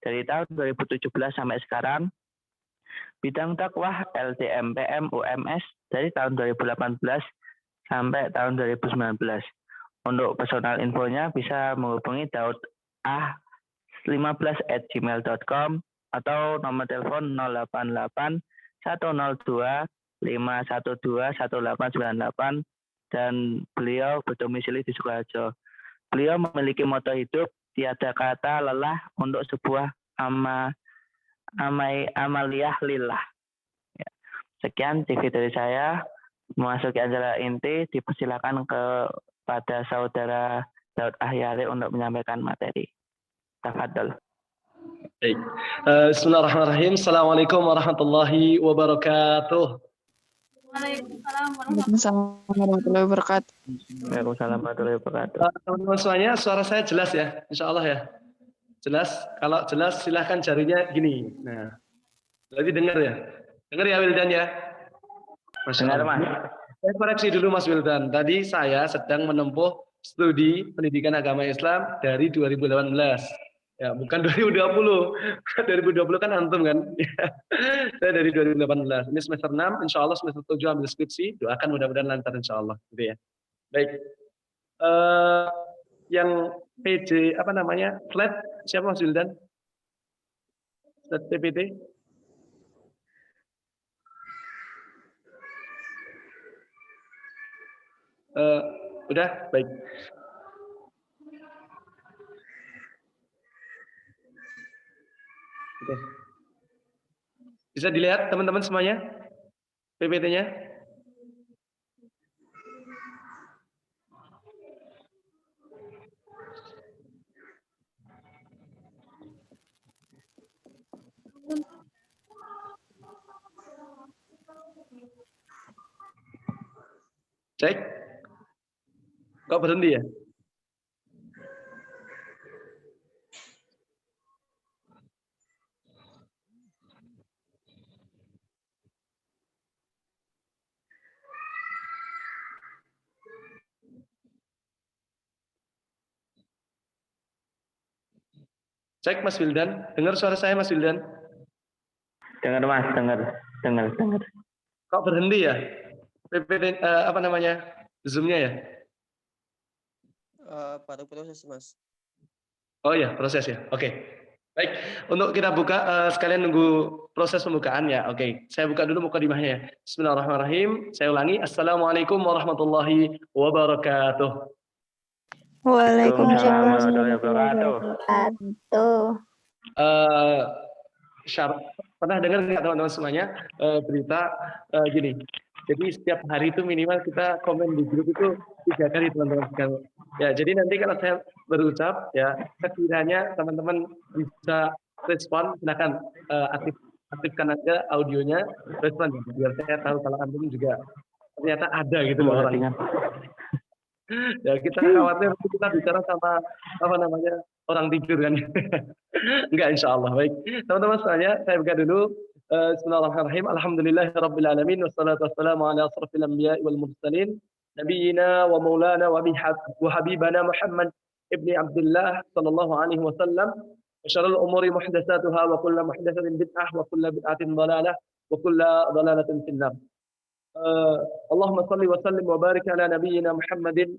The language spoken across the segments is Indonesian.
dari tahun 2017 sampai sekarang. Bidang dakwah LDMPM UMS dari tahun 2018 sampai tahun 2019. Untuk personal infonya bisa menghubungi Daud A15@gmail.com atau nomor telepon 088 102 512 1898 dan beliau berdomisili di Sukoharjo. Beliau memiliki moto hidup tiada kata lelah untuk sebuah amaliyah lillah. Ya. Sekian TV dari saya. Memasuki acara inti, dipersilakan kepada saudara Daud Ahyari untuk menyampaikan materi. Tafadhol. Baik. Bismillahirrahmanirrahim. Assalamualaikum warahmatullahi wabarakatuh. Waalaikumsalam warahmatullahi wabarakatuh. Waalaikumsalam warahmatullahi wabarakatuh. Teman-teman semuanya, suara saya jelas ya? Insya Allah ya? Jelas? Kalau jelas silahkan jarinya gini. Nah, berarti dengar ya? Dengar ya Wildan ya? Masya Allah. Mas. Saya koreksi dulu Mas Wildan. Tadi saya sedang menempuh studi pendidikan agama Islam dari 2018. Ya, bukan 2020. 2020 kan antum kan? Saya dari 2018. Ini semester 6, insya Allah semester 7 ambil skripsi. Doakan mudah-mudahan lancar insya Allah. Gitu ya. Baik. Yang PJ, apa namanya? Slide, siapa Mas Wildan? Slide PPT. Udah, baik. Oke. Bisa dilihat teman-teman semuanya PPT-nya? Cek. Kok berhenti ya? Cek Mas Wildan, dengar suara saya Mas Wildan? Dengar Mas, dengar. Kok berhenti ya? PPT apa namanya? Zoom-nya ya? Pada proses Mas. Oh ya, proses ya. Oke. Baik, untuk kita buka sekalian nunggu proses pembukaan ya. Oke, saya buka dulu mukadimahnya ya. Bismillahirrahmanirrahim. Saya ulangi. Assalamualaikum warahmatullahi wabarakatuh. Waalaikumsalam warahmatullahi wabarakatuh. Pernah dengar nggak teman-teman semuanya berita gini? Jadi setiap hari itu minimal kita komen di grup itu 3 kali teman-teman sekalian. Ya, jadi nanti kalau saya berucap ya, sekiranya teman-teman bisa respon, silakan aktifkan aja audionya, respon ya, biar saya tahu kalau antum juga ternyata ada gitu loh orangnya. Ya kita khawatir kita bicara sama apa namanya orang tidur kan. Enggak insya Allah. Baik teman-teman saya buka dulu. Bismillahirrahmanirrahim. Alhamdulillahirabbil alamin wassalatu wassalamu ala asrofil anbiya'i wal mursalin nabiyina wa maulana wa habibana Muhammad ibni Abdullah sallallahu alaihi wasallam. Wa syarrul umuri muhdatsatuha wa kullu muhdatsatin bid'ah wa kullu bid'atin dhalalah wa kullu dhalalatin finnar. Allahumma salli wa sallim wa barik ala nabiyyina Muhammadin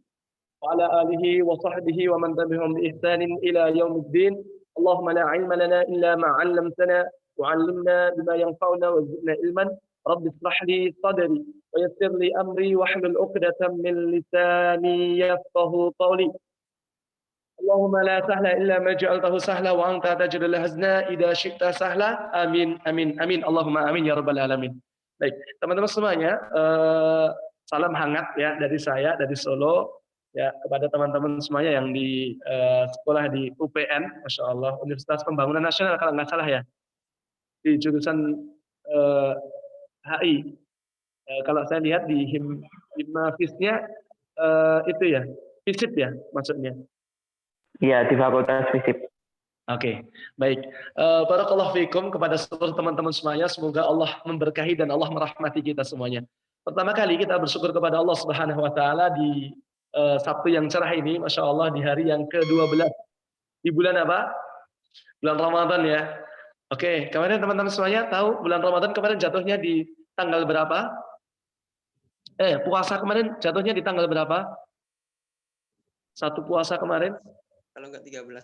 wa ala alihi wa sahbihi wa man tabi'ahum bi ihsanin ila yaumiddin. Allahumma la 'ilma lana illa ma 'allamtana wa 'allimna bima yanfa'una wa zidna ilman. Rabbi ishrah li sadri wa yassir li amri wa hlul 'uqdatam min lisani yafqahu qawli. Allahumma la sahla illa ma ja'altahu sahla wa anta taj'alul hazna idza syi'ta sahla. Amin amin amin. Allahumma amin ya rabbal alamin. Baik, teman-teman semuanya, salam hangat ya dari saya dari Solo ya kepada teman-teman semuanya yang di sekolah di UPN, Masya Allah, Universitas Pembangunan Nasional kalau nggak salah ya, di jurusan HI. Kalau saya lihat di himnafisnya itu ya, FISIP ya maksudnya. Iya, di Fakultas FISIP. Oke, baik. Barakallahu fikum kepada seluruh teman-teman semuanya. Semoga Allah memberkahi dan Allah merahmati kita semuanya. Pertama kali kita bersyukur kepada Allah Subhanahu Wa Taala di Sabtu yang cerah ini, Masya Allah di hari yang ke-12 di bulan apa? Bulan Ramadan ya. Oke, kemarin teman-teman semuanya tahu bulan Ramadan kemarin jatuhnya di tanggal berapa? Puasa kemarin jatuhnya di tanggal berapa? Satu puasa kemarin? Kalau enggak 13.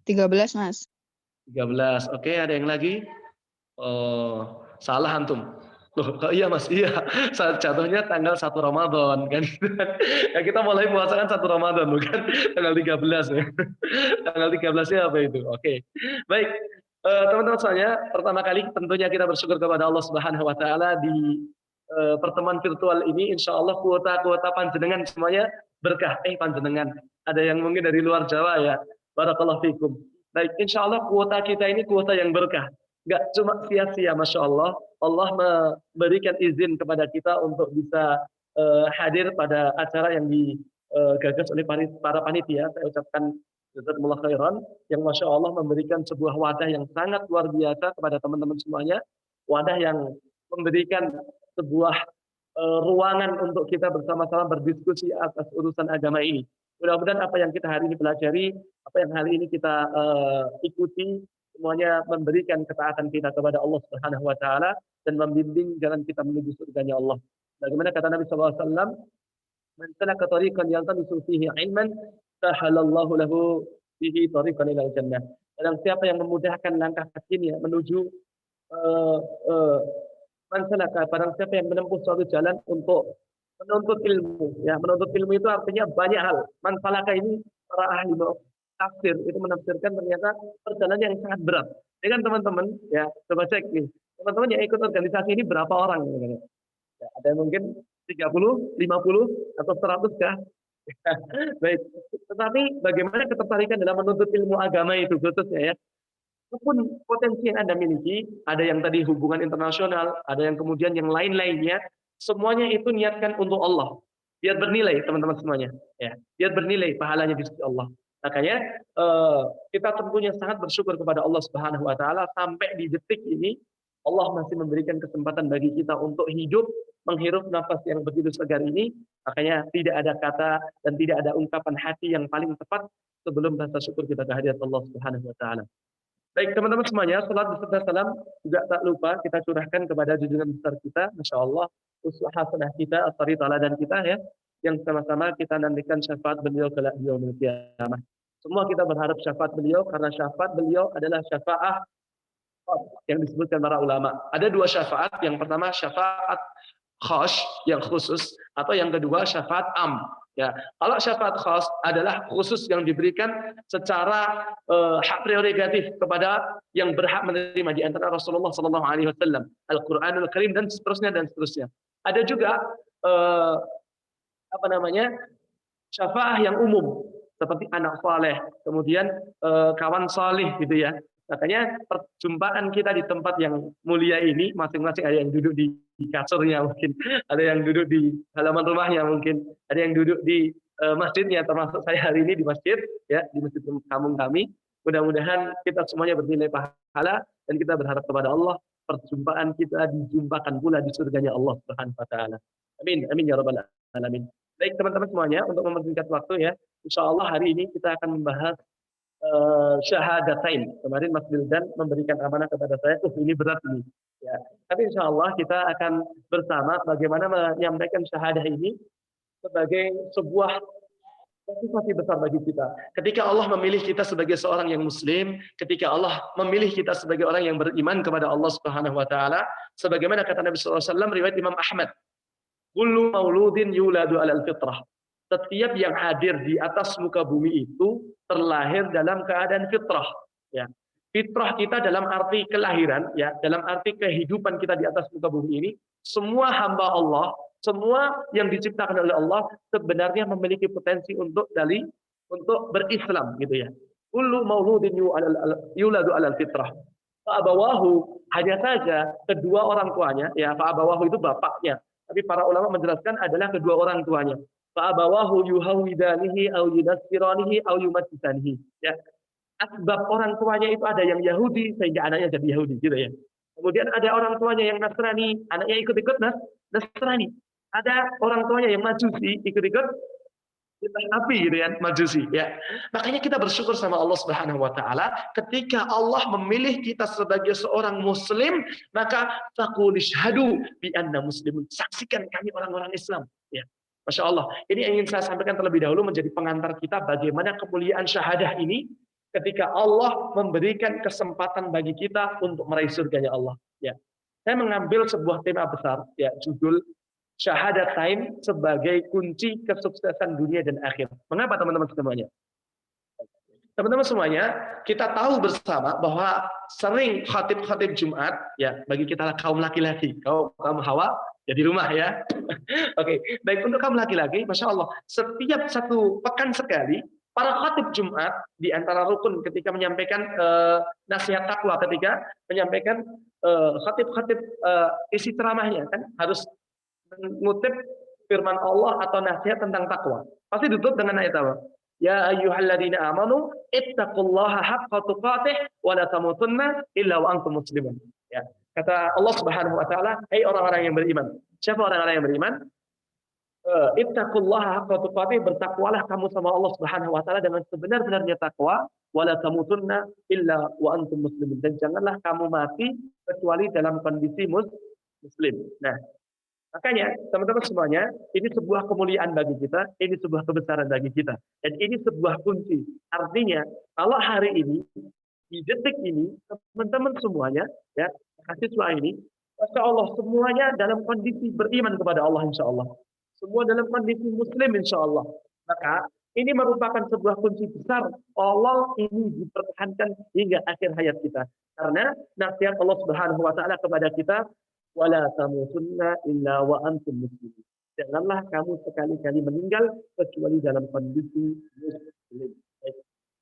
13, Mas. 13. Oke, ada yang lagi? Oh, salah antum. Loh, iya Mas, iya. Saat jatuhnya tanggal 1 Ramadan kan. Ya kita mulai puasa kan 1 Ramadan bukan tanggal 13 ya. Tanggal 13-nya apa itu? Oke. Baik. Teman-teman semuanya, pertama kali tentunya kita bersyukur kepada Allah Subhanahu wa taala di pertemuan virtual ini. Insya Allah kuota-kuota panjenengan semuanya berkah. Panjenengan. Ada yang mungkin dari luar Jawa ya. Barakallahu fikum. Baik, insya Allah kuota kita ini kuota yang berkah. Nggak cuma sia-sia, Masya Allah. Allah memberikan izin kepada kita untuk bisa hadir pada acara yang digagas oleh para panitia. Saya ucapkan jazakumullah khairan, yang Masya Allah memberikan sebuah wadah yang sangat luar biasa kepada teman-teman semuanya. Wadah yang memberikan sebuah ruangan untuk kita bersama-sama berdiskusi atas urusan agama ini. Mudah-mudahan apa yang kita hari ini pelajari, apa yang hari ini kita ikuti, semuanya memberikan ketaatan kita kepada Allah Subhanahu wa taala dan membimbing jalan kita menuju surganya Allah. Bagaimana kata Nabi sallallahu alaihi wasallam, "Man salaka tariqan yaltamisu fihi 'ilman, sahalallahu lahu bihi tariqan ilal jannah." Dan siapa yang memudahkan langkah kakinya menuju man salaka, barang siapa yang menempuh suatu jalan untuk menuntut ilmu. Ya, menuntut ilmu itu artinya banyak hal. Man salaka ini para ahli tafsir itu menafsirkan ternyata perjalanan yang sangat berat. Ya kan teman-teman, ya coba cek nih. Teman-teman yang ikut organisasi ini berapa orang? Ya, ada yang mungkin 30, 50, atau 100 kah? Baik. Tetapi bagaimana ketertarikan dalam menuntut ilmu agama itu khususnya ya? Walaupun potensi yang Anda miliki, ada yang tadi hubungan internasional, ada yang kemudian yang lain-lainnya, semuanya itu niatkan untuk Allah. Biar bernilai teman-teman semuanya. Ya, biar bernilai pahalanya di sisi Allah. Makanya kita tentunya sangat bersyukur kepada Allah Subhanahu wa taala sampai di detik ini Allah masih memberikan kesempatan bagi kita untuk hidup, menghirup nafas yang begitu segar ini. Makanya tidak ada kata dan tidak ada ungkapan hati yang paling tepat sebelum rasa syukur kita kehadirat Allah Subhanahu wa taala. Baik teman-teman semuanya, salat beserta salam juga tak lupa kita curahkan kepada junjungan besar kita, Masya Allah, uswah hasanah kita, asari teladan kita ya, yang sama-sama kita nantikan syafaat beliau kelak di yaumil qiyamah. Semua kita berharap syafaat beliau karena syafaat beliau adalah syafaat yang disebutkan para ulama. Ada dua syafaat, yang pertama syafaat khas yang khusus, atau yang kedua syafaat am. Ya, kalau syafaat khas adalah khusus yang diberikan secara hak prerogatif kepada yang berhak menerima di antara Rasulullah Sallallahu Alaihi Wasallam, Al-Quranul Karim dan seterusnya dan seterusnya. Ada juga syafaat yang umum seperti anak saleh, kemudian kawan salih gitu ya. Makanya perjumpaan kita di tempat yang mulia ini, masing-masing ada yang duduk di kasurnya mungkin, ada yang duduk di halaman rumahnya mungkin, ada yang duduk di masjidnya, termasuk saya hari ini di masjid, ya di masjid kampung kami. Mudah-mudahan kita semuanya bernilai pahala dan kita berharap kepada Allah perjumpaan kita dijumpakan pula di surganya Allah Subhanahu wa taala. Amin, amin ya rabbal alamin. Baik teman-teman semuanya, untuk mempersingkat waktu ya, insya Allah hari ini kita akan membahas syahadatain. Kemarin Mas Bildan memberikan amanah kepada saya, ini berat ini. Ya. Tapi insya Allah kita akan bersama bagaimana menyampaikan syahadah ini sebagai sebuah motivasi besar bagi kita. Ketika Allah memilih kita sebagai seorang yang muslim, ketika Allah memilih kita sebagai orang yang beriman kepada Allah Subhanahu wa taala, sebagaimana kata Nabi sallallahu alaihi wasallam riwayat Imam Ahmad, kullu mauludin yuladu 'alal fitrah. Setiap yang hadir di atas muka bumi itu terlahir dalam keadaan fitrah. Ya. Fitrah kita dalam arti kelahiran, ya, dalam arti kehidupan kita di atas muka bumi ini, semua hamba Allah, semua yang diciptakan oleh Allah sebenarnya memiliki potensi untuk berislam, gitu ya. Kullu mauludin yuladu 'alal fitrah. Fa'abawahu, hanya saja kedua orang tuanya, ya, fa'abawahu itu bapaknya. Tapi para ulama menjelaskan adalah kedua orang tuanya. Fa'abawahu yuhawidanihi au yunassiranihi au yumajjisanihi. Ya. Asbab orang tuanya itu ada yang Yahudi sehingga anaknya jadi Yahudi gitu ya. Kemudian ada orang tuanya yang Nasrani, anaknya ikut-ikut Nasrani. Ada orang tuanya yang Majusi ikut-ikut api gitu ya, majusi ya. Makanya kita bersyukur sama Allah Subhanahu wa taala ketika Allah memilih kita sebagai seorang muslim, maka faqul syahadu bi anna muslimun. Saksikan kami orang-orang Islam ya. Masya Allah. Ini yang ingin saya sampaikan terlebih dahulu menjadi pengantar kita bagaimana kemuliaan syahadah ini ketika Allah memberikan kesempatan bagi kita untuk meraih surganya Allah ya. Saya mengambil sebuah tema besar ya, judul Syahadatain sebagai kunci kesuksesan dunia dan akhirat. Mengapa teman-teman semuanya? Teman-teman semuanya, kita tahu bersama bahwa sering khatib-khatib Jumat, ya bagi kita kaum laki-laki, kaum hawa, ya di rumah ya. Oke, baik untuk kaum laki-laki, Masya Allah, setiap satu pekan sekali, para khatib Jumat di antara rukun ketika menyampaikan nasihat takwa, ketika menyampaikan khatib-khatib isi ceramahnya kan harus mengutip firman Allah atau nasihat tentang takwa. Pasti ditutup dengan ayat apa? Ya ayyuhalladzina amanu ittaqullaha haqqa tuqatih wa la tamutunna illa wa antum muslimun. Ya. Kata Allah Subhanahu wa taala, "Hai orang-orang yang beriman." Siapa orang-orang yang beriman? Ittaqullaha haqqa tuqatih, bertakwalah kamu sama Allah Subhanahu wa taala dengan sebenar-benarnya takwa, wa la tamutunna illa wa antum muslimun. Dan janganlah kamu mati kecuali dalam kondisi muslim. Nah, makanya teman-teman semuanya, ini sebuah kemuliaan bagi kita, ini sebuah kebesaran bagi kita, dan ini sebuah kunci. Artinya, kalau hari ini, di detik ini, teman-teman semuanya, ya mahasiswa ini, Masya Allah, semuanya dalam kondisi beriman kepada Allah, Insya Allah. Semua dalam kondisi muslim, Insya Allah. Maka, ini merupakan sebuah kunci besar. Allah ini dipertahankan hingga akhir hayat kita. Karena nasihat Allah Subhanahu wa taala kepada kita, wala tamutunna illa wa antum muslimun. Janganlah kamu sekali-kali meninggal kecuali dalam kondisi muslim.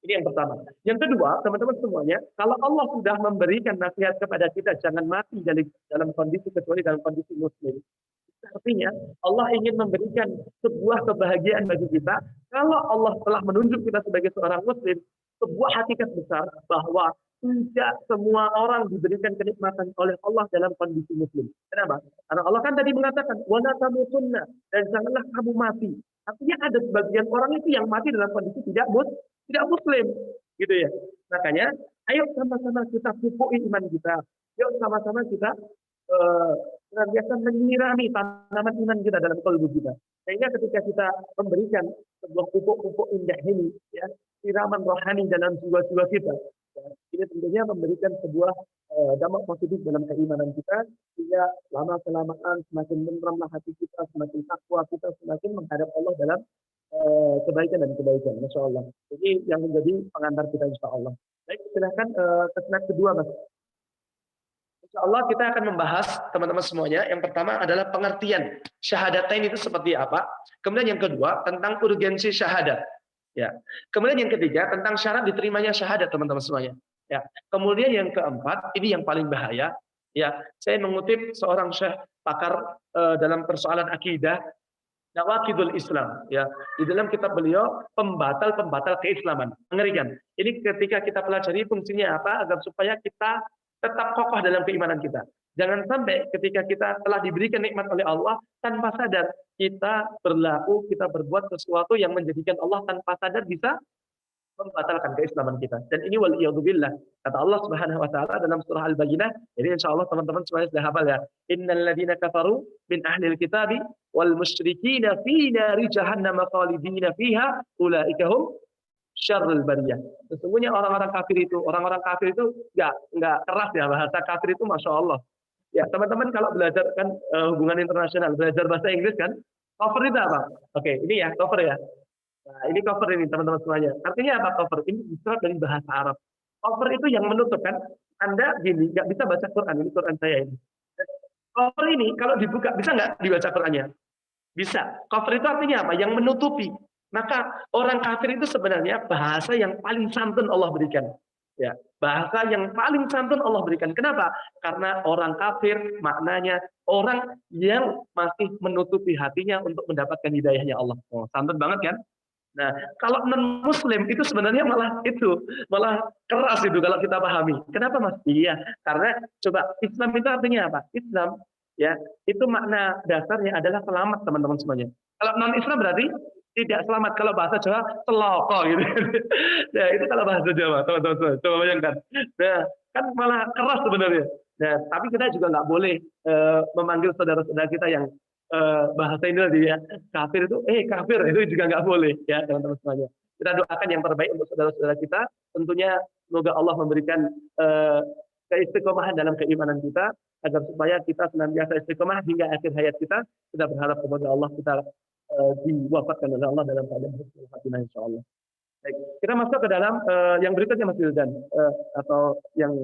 Ini yang pertama. Yang kedua, teman-teman semuanya, kalau Allah sudah memberikan nasihat kepada kita jangan mati dalam kondisi kecuali dalam kondisi muslim. Artinya Allah ingin memberikan sebuah kebahagiaan bagi kita. Kalau Allah telah menunjuk kita sebagai seorang muslim, sebuah hakikat besar bahwa tidak semua orang diberikan kenikmatan oleh Allah dalam kondisi muslim. Kenapa? Karena Allah kan tadi mengatakan, wala tamutunna, dan janganlah kamu mati. Artinya ada sebagian orang itu yang mati dalam kondisi tidak muslim, gitu ya. Makanya, ayo sama-sama kita pupuk iman kita. Yuk sama-sama kita senantiasa menyirami tanaman iman kita dalam kalbu kita. Sehingga ketika kita memberikan sebuah pupuk-pupuk indah ini, ya, siraman rohani dalam jiwa-jiwa kita, ini tentunya memberikan sebuah dampak positif dalam keimanan kita, sehingga lama-kelamaan semakin meneranglah hati kita, semakin takwa kita, semakin menghadap Allah dalam kebaikan dan kebaikan. Masya Allah. Jadi yang menjadi pengantar kita Insya Allah. Baik, silahkan ke slide kedua, Mas. Insya Allah kita akan membahas teman-teman semuanya. Yang pertama adalah pengertian syahadatain itu seperti apa. Kemudian yang kedua tentang urgensi syahadat. Ya. Kemudian yang ketiga tentang syarat diterimanya syahadat teman-teman semuanya. Ya. Kemudian yang keempat ini yang paling bahaya. Ya, saya mengutip seorang syekh pakar dalam persoalan akidah, Nawaqidul Islam. Ya, di dalam kitab beliau pembatal keislaman. Mengerikan. Ini ketika kita pelajari fungsinya apa agar supaya kita tetap kokoh dalam keimanan kita. Jangan sampai ketika kita telah diberikan nikmat oleh Allah tanpa sadar kita berbuat sesuatu yang menjadikan Allah tanpa sadar bisa membatalkan keislaman kita. Dan ini waliyadzubillah. Kata Allah Subhanahu wa taala dalam surah Al-Bayyinah. Jadi insyaallah teman-teman semuanya sudah hafal ya. Innal ladzina kafaru min ahlil kitabi wal musyrikina fi nari jahannam khalidina fiha ulaika hum syarrul bariyah. Sesungguhnya orang-orang kafir itu enggak keras ya, bahasa kafir itu Masya Allah. Ya, teman-teman kalau belajar kan hubungan internasional, belajar bahasa Inggris kan, cover itu apa? Oke, ini ya cover ya. Nah, ini cover ini teman-teman semuanya. Artinya apa cover? Ini berasal dari bahasa Arab. Cover itu yang menutup kan. Anda gini, nggak bisa baca Quran, ini Quran saya ini. Cover ini kalau dibuka bisa nggak dibaca Qurannya? Bisa. Cover itu artinya apa? Yang menutupi. Maka orang kafir itu sebenarnya bahasa yang paling santun Allah berikan. Ya, bahasa yang paling santun Allah berikan. Kenapa? Karena orang kafir maknanya orang yang masih menutupi hatinya untuk mendapatkan hidayahnya Allah. Oh, santun banget kan? Nah, kalau non-Muslim itu sebenarnya malah keras itu kalau kita pahami. Kenapa Mas? Iya, karena coba Islam itu artinya apa? Islam ya itu makna dasarnya adalah selamat teman-teman semuanya. Kalau non-Islam berarti tidak selamat. Kalau bahasa Jawa, celoko gitu. Nah, itu kalau bahasa Jawa, teman-teman. Coba bayangkan. Nah, kan malah keras sebenarnya. Nah, tapi kita juga nggak boleh memanggil saudara-saudara kita yang bahasa ini tadi ya, kafir itu, kafir itu juga nggak boleh ya, teman-teman semuanya. Kita doakan yang terbaik untuk saudara-saudara kita. Tentunya semoga Allah memberikan keistiqomahan dalam keimanan kita, agar supaya kita senantiasa istiqomah hingga akhir hayat kita. Kita berharap kepada Allah kita diwafatkan oleh Allah dalam keadaan husnul khatimah insyaallah. Baik, kita masuk ke dalam yang berikutnya Mas Wildan, atau yang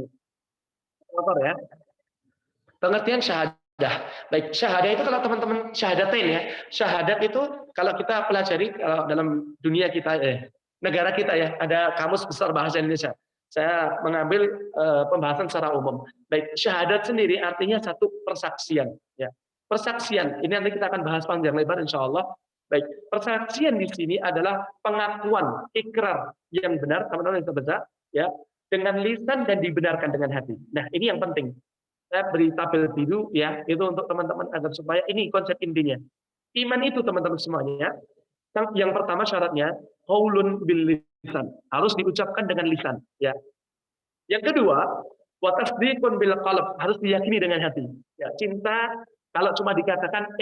motor ya. Pengertian syahadah. Baik, syahadah itu kalau teman-teman syahadatain ya. Syahadat itu kalau kita pelajari kalau dalam dunia kita negara kita ya, ada kamus besar bahasa Indonesia. Saya mengambil pembahasan secara umum. Baik, syahadat sendiri artinya satu persaksian ya. Persaksian, ini nanti kita akan bahas panjang lebar insya Allah. Baik, persaksian di sini adalah pengakuan, ikrar yang benar, teman-teman yang terbaca, ya, dengan lisan dan dibenarkan dengan hati. Nah, ini yang penting. Saya beri tabel biru, ya, itu untuk teman-teman agar supaya ini konsep intinya. Iman itu teman-teman semuanya, yang pertama syaratnya, qaulun bil lisan, harus diucapkan dengan lisan. Ya. Yang kedua, wa tasdiqun bil qalb, harus diyakini dengan hati. Ya, cinta kalau cuma dikatakan,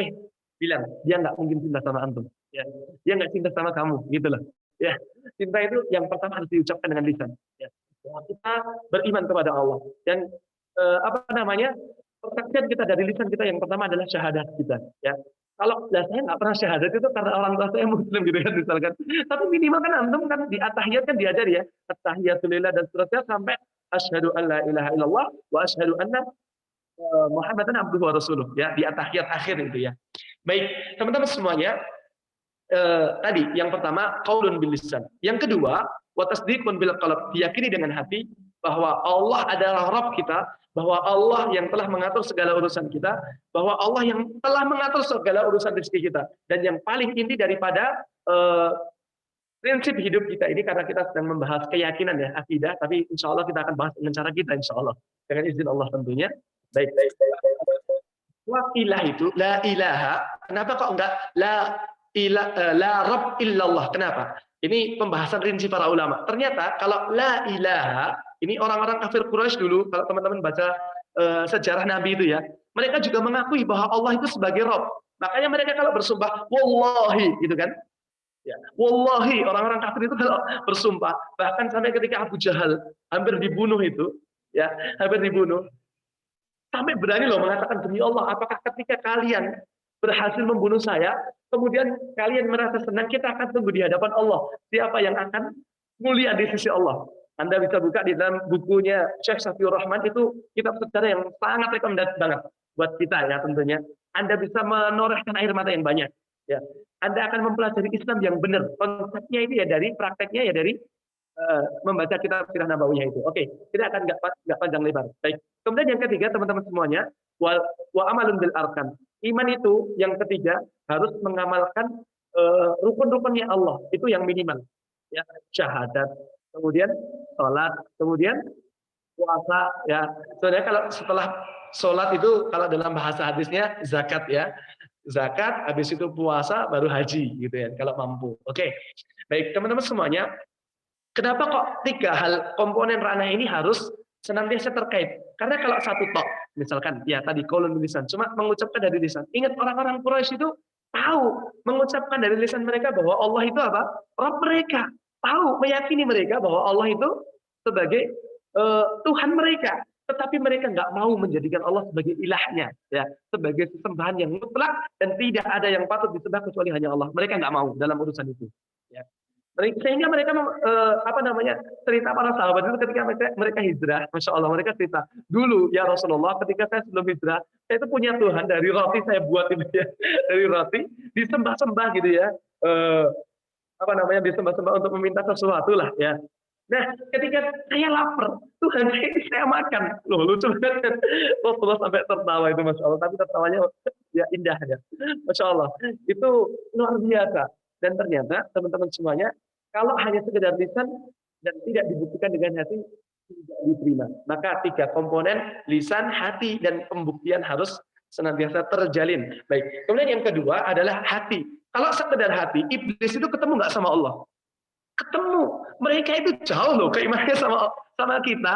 bilang dia nggak mungkin cinta sama antum, ya, dia nggak cinta sama kamu, gitulah. Ya, cinta itu yang pertama harus diucapkan dengan lisan. Ya, kita beriman kepada Allah dan persaksian kita dari lisan kita yang pertama adalah syahadat kita. Ya, kalau saya nggak pernah syahadat itu karena orang tua saya muslim gitu kan misalkan. Tapi minimal kan antum kan di at-tahiyat kan diajar ya, at-tahiyatulillah dan seterusnya sampai asyhadu an la ilaha illallah wa asyhadu anna Muhammadan abduhu wa rasuluh ya, di at-tahiyat akhir itu ya. Baik, teman-teman semuanya, tadi yang pertama qaulun bil lisan. Yang kedua, wa tasdiqun bil qalb, diyakini dengan hati bahwa Allah adalah Rabb kita, bahwa Allah yang telah mengatur segala urusan kita, bahwa Allah yang telah mengatur segala urusan rezeki kita. Dan yang paling inti daripada prinsip hidup kita ini, karena kita sedang membahas keyakinan ya, akidah, tapi insya Allah kita akan bahas dengan cara kita insya Allah, dengan izin Allah tentunya. Baik. Wakilah itu la ilaha. Kenapa kok enggak la rabb illallah? Kenapa? Ini pembahasan rinci para ulama. Ternyata kalau la ilaha, ini orang-orang kafir Quraisy dulu, kalau teman-teman baca sejarah Nabi itu ya, mereka juga mengakui bahwa Allah itu sebagai Rabb. Makanya mereka kalau bersumpah wallahi gitu kan. Ya, wallahi, orang-orang kafir itu kalau bersumpah, bahkan sampai ketika Abu Jahal hampir dibunuh itu, ya, hampir dibunuh. Sampai berani loh mengatakan, demi Allah, apakah ketika kalian berhasil membunuh saya, kemudian kalian merasa senang, kita akan tunggu di hadapan Allah. Siapa yang akan mulia di sisi Allah? Anda bisa buka di dalam bukunya Syekh Safiur Rahman, itu kitab sejarah yang sangat rekomendasi banget buat kita ya tentunya. Anda bisa menorehkan air mata yang banyak. Ya, Anda akan mempelajari Islam yang benar. Konsepnya itu ya dari prakteknya ya dari membaca kitab Sirah Nabawiyah itu. Oke, kita akan nggak panjang lebar. Baik. Kemudian yang ketiga teman-teman semuanya, wa amalun bil arkan. Iman itu yang ketiga harus mengamalkan rukun-rukunnya Allah. Itu yang minimal. Ya, syahadat, kemudian sholat, kemudian puasa. Ya, sebenarnya kalau setelah sholat itu kalau dalam bahasa hadisnya zakat ya. Zakat, habis itu puasa, baru haji gitu ya, kalau mampu. Oke, baik teman-teman semuanya, kenapa kok tiga hal komponen ranah ini harus senantiasa terkait? Karena kalau satu tok, misalkan, ya tadi qaulun bil lisan, cuma mengucapkan dari lisan. Ingat orang-orang Quraisy itu tahu, mengucapkan dari lisan mereka bahwa Allah itu apa? Rabb mereka. Tahu, meyakini mereka bahwa Allah itu sebagai Tuhan mereka. Tetapi mereka nggak mau menjadikan Allah sebagai ilahnya, ya, sebagai sesembahan yang mutlak dan tidak ada yang patut disembah kecuali hanya Allah. Mereka nggak mau dalam urusan itu. Ya. Sehingga mereka cerita para sahabat itu ketika mereka hijrah, masya Allah mereka cerita dulu ya Rasulullah, ketika saya sebelum hijrah, saya itu punya Tuhan dari roti saya buat itu ya, dari roti disembah-sembah gitu ya, disembah-sembah untuk meminta sesuatu lah ya. Nah, ketika saya lapar, Tuhan saya makan. Loh, lucu banget. Rasulullah sampai tertawa itu, Masya Allah. Tapi tertawanya ya indah ya. Masya Allah. Itu luar biasa. Dan ternyata, teman-teman semuanya, kalau hanya sekedar lisan dan tidak dibuktikan dengan hati, tidak diterima. Maka tiga komponen, lisan, hati, dan pembuktian harus senantiasa terjalin. Baik. Kemudian yang kedua adalah hati. Kalau sekedar hati, iblis itu ketemu nggak sama Allah? Ketemu. Mereka itu jauh loh keimanannya sama kita.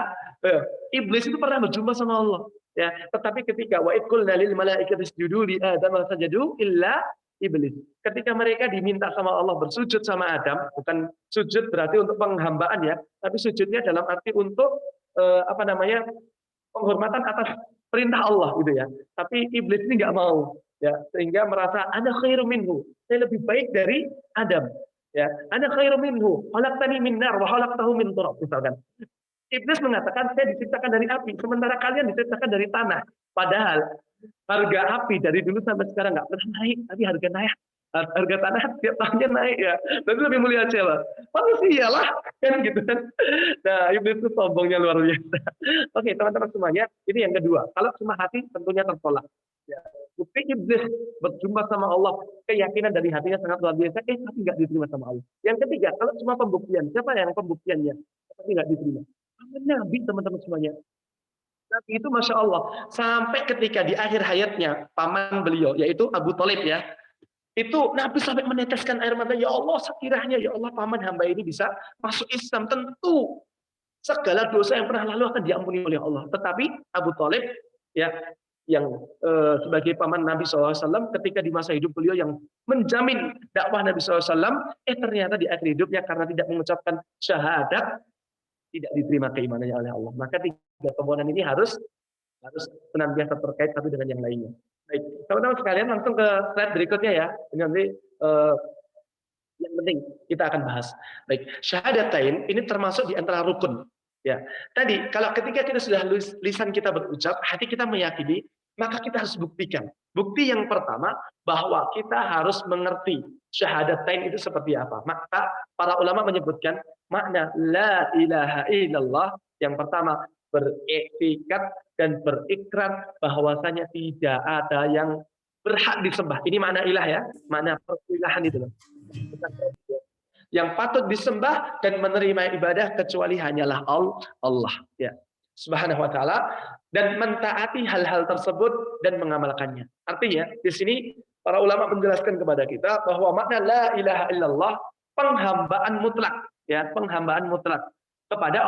Iblis itu pernah berjumpa sama Allah. Ya, tetapi ketika wa qulna lil malaikati isjudu li Adam fasajadu illa iblis. Ketika mereka diminta sama Allah bersujud sama Adam, bukan sujud berarti untuk penghambaan ya, tapi sujudnya dalam arti untuk penghormatan atas perintah Allah gitu ya. Tapi iblis ini nggak mau ya, sehingga merasa ada khairu minhu. Saya lebih baik dari Adam. Ya, ana khairu minhu, khalaqtani min nar wa khalaqtahu min turab misalkan. Iblis mengatakan saya diciptakan dari api, sementara kalian diciptakan dari tanah. Padahal harga api dari dulu sampai sekarang nggak pernah naik, tapi harga tanah tiap tahunnya naik ya. Tapi lebih mulia siapa? Manusia lah, kan gitu kan. Nah, iblis itu sombongnya luar biasa. Oke, teman-teman semuanya, ini yang kedua. Kalau cuma hati tentunya tertolak. Ya. Bukti iblis berjumpa sama Allah, keyakinan dari hatinya sangat luar biasa, tapi nggak diterima sama Allah. Yang ketiga, kalau cuma pembuktian, siapa yang pembuktiannya? Tapi nggak diterima. Nabi, teman-teman semuanya. Nabi itu Masya Allah, sampai ketika di akhir hayatnya, paman beliau, yaitu Abu Thalib ya, itu Nabi sampai meneteskan air mata, ya Allah, sekiranya ya Allah paman hamba ini bisa masuk Islam, tentu segala dosa yang pernah lalu akan diampuni oleh Allah. Tetapi Abu Thalib ya, yang sebagai paman Nabi SAW, ketika di masa hidup beliau yang menjamin dakwah Nabi SAW, ternyata di akhir hidupnya karena tidak mengucapkan syahadat, tidak diterima keimanannya oleh Allah. Maka tiga komponen ini harus senantiasa terkait satu dengan yang lainnya. Baik, teman-teman sekalian langsung ke slide berikutnya ya. Ini nanti yang penting kita akan bahas. Baik, syahadatain ini termasuk di antara rukun. Ya, tadi kalau ketika kita sudah lisan kita berucap, hati kita meyakini, maka kita harus buktikan. Bukti yang pertama bahwa kita harus mengerti syahadatain itu seperti apa. Maka para ulama menyebutkan makna la ilaha illallah yang pertama beriktikad dan berikrar bahwasanya tidak ada yang berhak disembah. Ini makna ilah ya, makna perilahan itu loh. Yang patut disembah dan menerima ibadah kecuali hanyalah Allah ya Subhanahu wa taala, dan mentaati hal-hal tersebut dan mengamalkannya. Artinya di sini para ulama menjelaskan kepada kita bahwa makna la ilaha illallah penghambaan mutlak ya, penghambaan mutlak kepada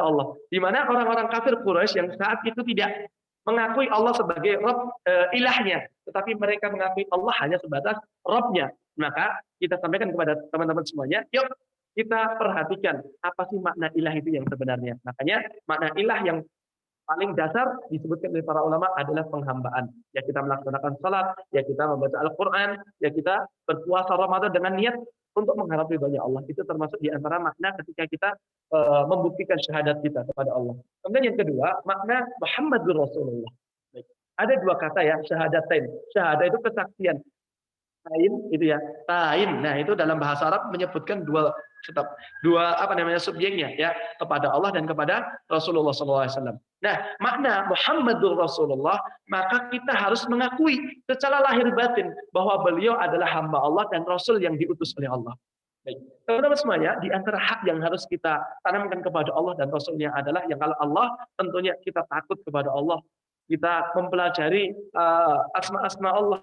Allah. Di mana orang-orang kafir Quraisy yang saat itu tidak mengakui Allah sebagai Rabb ilahnya, tetapi mereka mengakui Allah hanya sebatas Rabbnya. Maka kita sampaikan kepada teman-teman semuanya, yuk kita perhatikan apa sih makna ilah itu yang sebenarnya. Makanya makna ilah yang paling dasar disebutkan oleh para ulama adalah penghambaan. Ya kita melaksanakan salat, ya kita membaca Al-Qur'an, ya kita berpuasa Ramadan dengan niat untuk mengharap ridhonya Allah. Itu termasuk di antara makna ketika kita membuktikan syahadat kita kepada Allah. Kemudian yang kedua, makna Muhammadur Rasulullah. Baik. Ada dua kata ya, syahadatain. Syahadah itu kesaksian. Tain itu ya, tain. Nah, itu dalam bahasa Arab menyebutkan dua subjeknya ya, kepada Allah dan kepada Rasulullah SAW. Nah, makna Muhammadur Rasulullah, maka kita harus mengakui secara lahir batin bahwa beliau adalah hamba Allah dan Rasul yang diutus oleh Allah. Baik, teman-teman semuanya, di antara hak yang harus kita tanamkan kepada Allah dan Rasulnya adalah yang kalau Allah tentunya kita takut kepada Allah, kita mempelajari asma-asma Allah,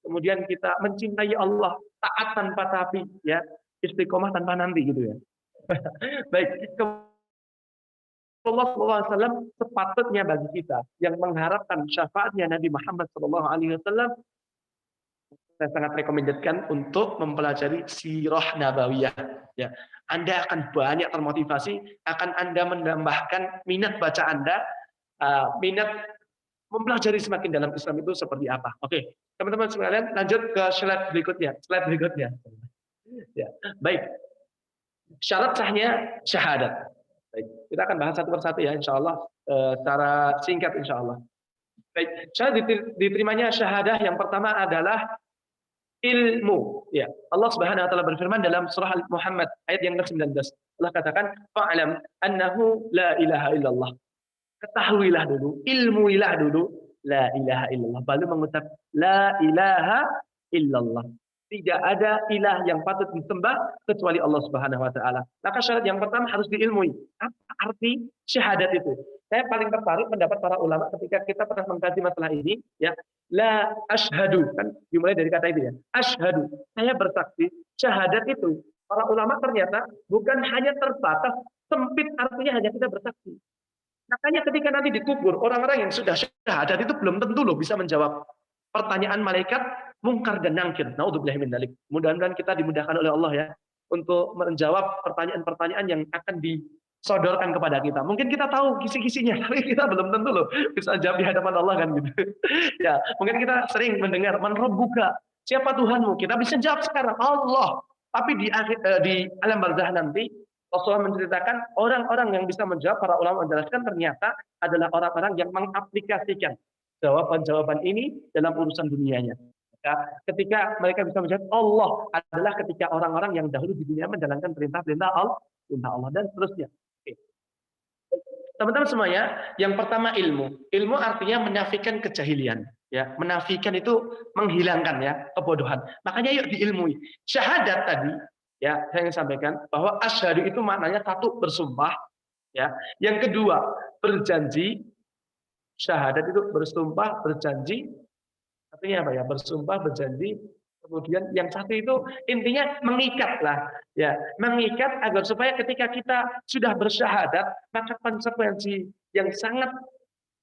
kemudian kita mencintai Allah, taat tanpa tapi, ya, istiqomah tanpa nanti gitu ya. Baik, Allah SAW sepatutnya bagi kita yang mengharapkan syafaatnya Nabi Muhammad SAW, saya sangat rekomendasikan untuk mempelajari sirah nabawiyah. Ya, Anda akan banyak termotivasi, akan Anda menambahkan minat baca Anda, minat mempelajari semakin dalam Islam itu seperti apa. Oke, teman-teman sekalian, lanjut ke slide berikutnya. Ya, baik. Syarat sahnya syahadat. Baik, kita akan bahas satu persatu ya, insya Allah, secara singkat insya Allah. Baik, syarat diterimanya syahadah yang pertama adalah ilmu. Ya, Allah Subhanahu wa taala berfirman dalam surah Al-Muhammad ayat yang ke-19. Allah katakan, "Fa'lam annahu la ilaha illallah." Ketahuilah dulu, ilmuilah dulu, la ilaha illallah. Baru mengucap la ilaha illallah. Tidak ada ilah yang patut disembah kecuali Allah Subhanahu wa taala. Maka syarat yang pertama harus diilmui. Apa arti syahadat itu? saya paling tertarik pendapat para ulama ketika kita pernah mengkaji masalah ini, ya. La ashhadu, kan dimulai dari kata itu ya. Ashhadu, saya bersaksi. Syahadat itu para ulama ternyata bukan hanya terbatas sempit, artinya hanya kita bersaksi. Makanya ketika nanti dikubur, orang-orang yang sudah syahadat itu belum tentu loh bisa menjawab pertanyaan malaikat mungkar dan nangkir. Naudzubillah min dzalik. Mudah-mudahan kita dimudahkan oleh Allah ya untuk menjawab pertanyaan-pertanyaan yang akan disodorkan kepada kita. Mungkin kita tahu kisi-kisinya, tapi kita belum tentu loh bisa jawab di hadapan Allah kan gitu. Ya, mungkin kita sering mendengar man rabbuka, siapa Tuhanmu? Kita bisa jawab sekarang Allah. Tapi di alam barzah nanti Rasulullah menceritakan orang-orang yang bisa menjawab, para ulama menjelaskan ternyata adalah orang-orang yang mengaplikasikan jawaban-jawaban ini dalam urusan dunianya. Ya, ketika mereka bisa menjawab Allah adalah ketika orang-orang yang dahulu di dunia menjalankan perintah-perintah Allah dan seterusnya. Oke. Teman-teman semuanya, yang pertama ilmu. Ilmu artinya menafikan kejahilian. Ya, menafikan itu menghilangkan ya kebodohan. Makanya yuk diilmui. Syahadat tadi, ya saya ingin sampaikan bahwa asyhadu itu maknanya satu bersumpah, ya. Yang kedua berjanji. Syahadat itu bersumpah, berjanji. Artinya apa ya? Bersumpah, berjanji. Kemudian yang satu itu intinya mengikat lah, ya, mengikat agar supaya ketika kita sudah bersyahadat, maka konsekuensi yang sangat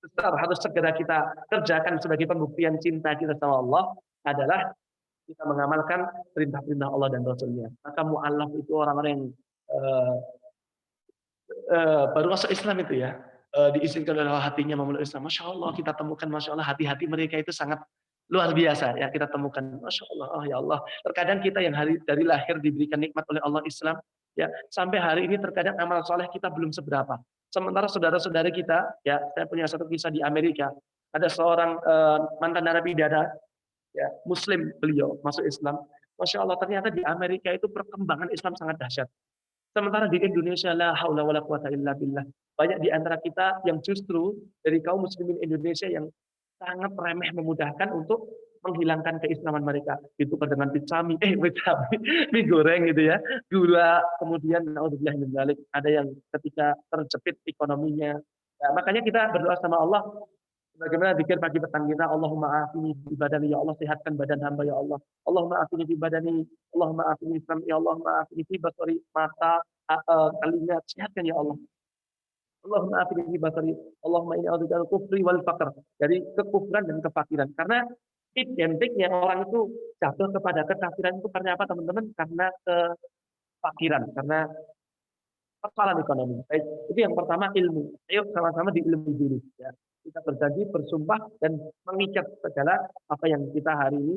besar harus segera kita kerjakan sebagai pembuktian cinta kita sama Allah adalah kita mengamalkan perintah-perintah Allah dan Rasulnya. Maka mu'allaf itu orang-orang yang baru masuk Islam itu ya, diizinkan oleh hatinya memeluk Islam. Masya Allah kita temukan, Masya Allah hati-hati mereka itu sangat luar biasa ya, kita temukan. Masya Allah, oh ya Allah. Terkadang kita yang dari lahir diberikan nikmat oleh Allah Islam, ya sampai hari ini terkadang amal soleh kita belum seberapa. Sementara saudara-saudara kita, ya saya punya satu kisah di Amerika, ada seorang mantan narapidana, ya Muslim beliau masuk Islam. Masya Allah ternyata di Amerika itu perkembangan Islam sangat dahsyat. Sementara di Indonesia la haula wala quwata illa billah. Banyak di antara kita yang justru dari kaum muslimin Indonesia yang sangat remeh memudahkan untuk menghilangkan keislaman mereka. Itu dengan pizza mie goreng gitu ya, gula, kemudian naudzubillah min dzalik, ada yang ketika terjepit ekonominya. Ya, makanya kita berdoa sama Allah bagaimana zikir pagi petang kita, Allahumma afini fi badani, ya Allah sehatkan badan hamba ya Allah. Allahumma afini fi badani, Allahumma afini sam'i, Allahumma afini fi basari, mata, telinga, sehatkan ya Allah. Allahumma afini fi basari, Allahumma inni a'udzubika kufri wal faqr, dari kekufuran dan kefakiran. Karena identiknya orang itu jatuh kepada kekafiran itu karena apa teman-teman? Karena kefakiran, karena persoalan ekonomi. Baik, itu yang pertama ilmu. Ayo sama-sama diilmu dulu ya. Kita berjanji, bersumpah dan mengikat segala apa yang kita hari ini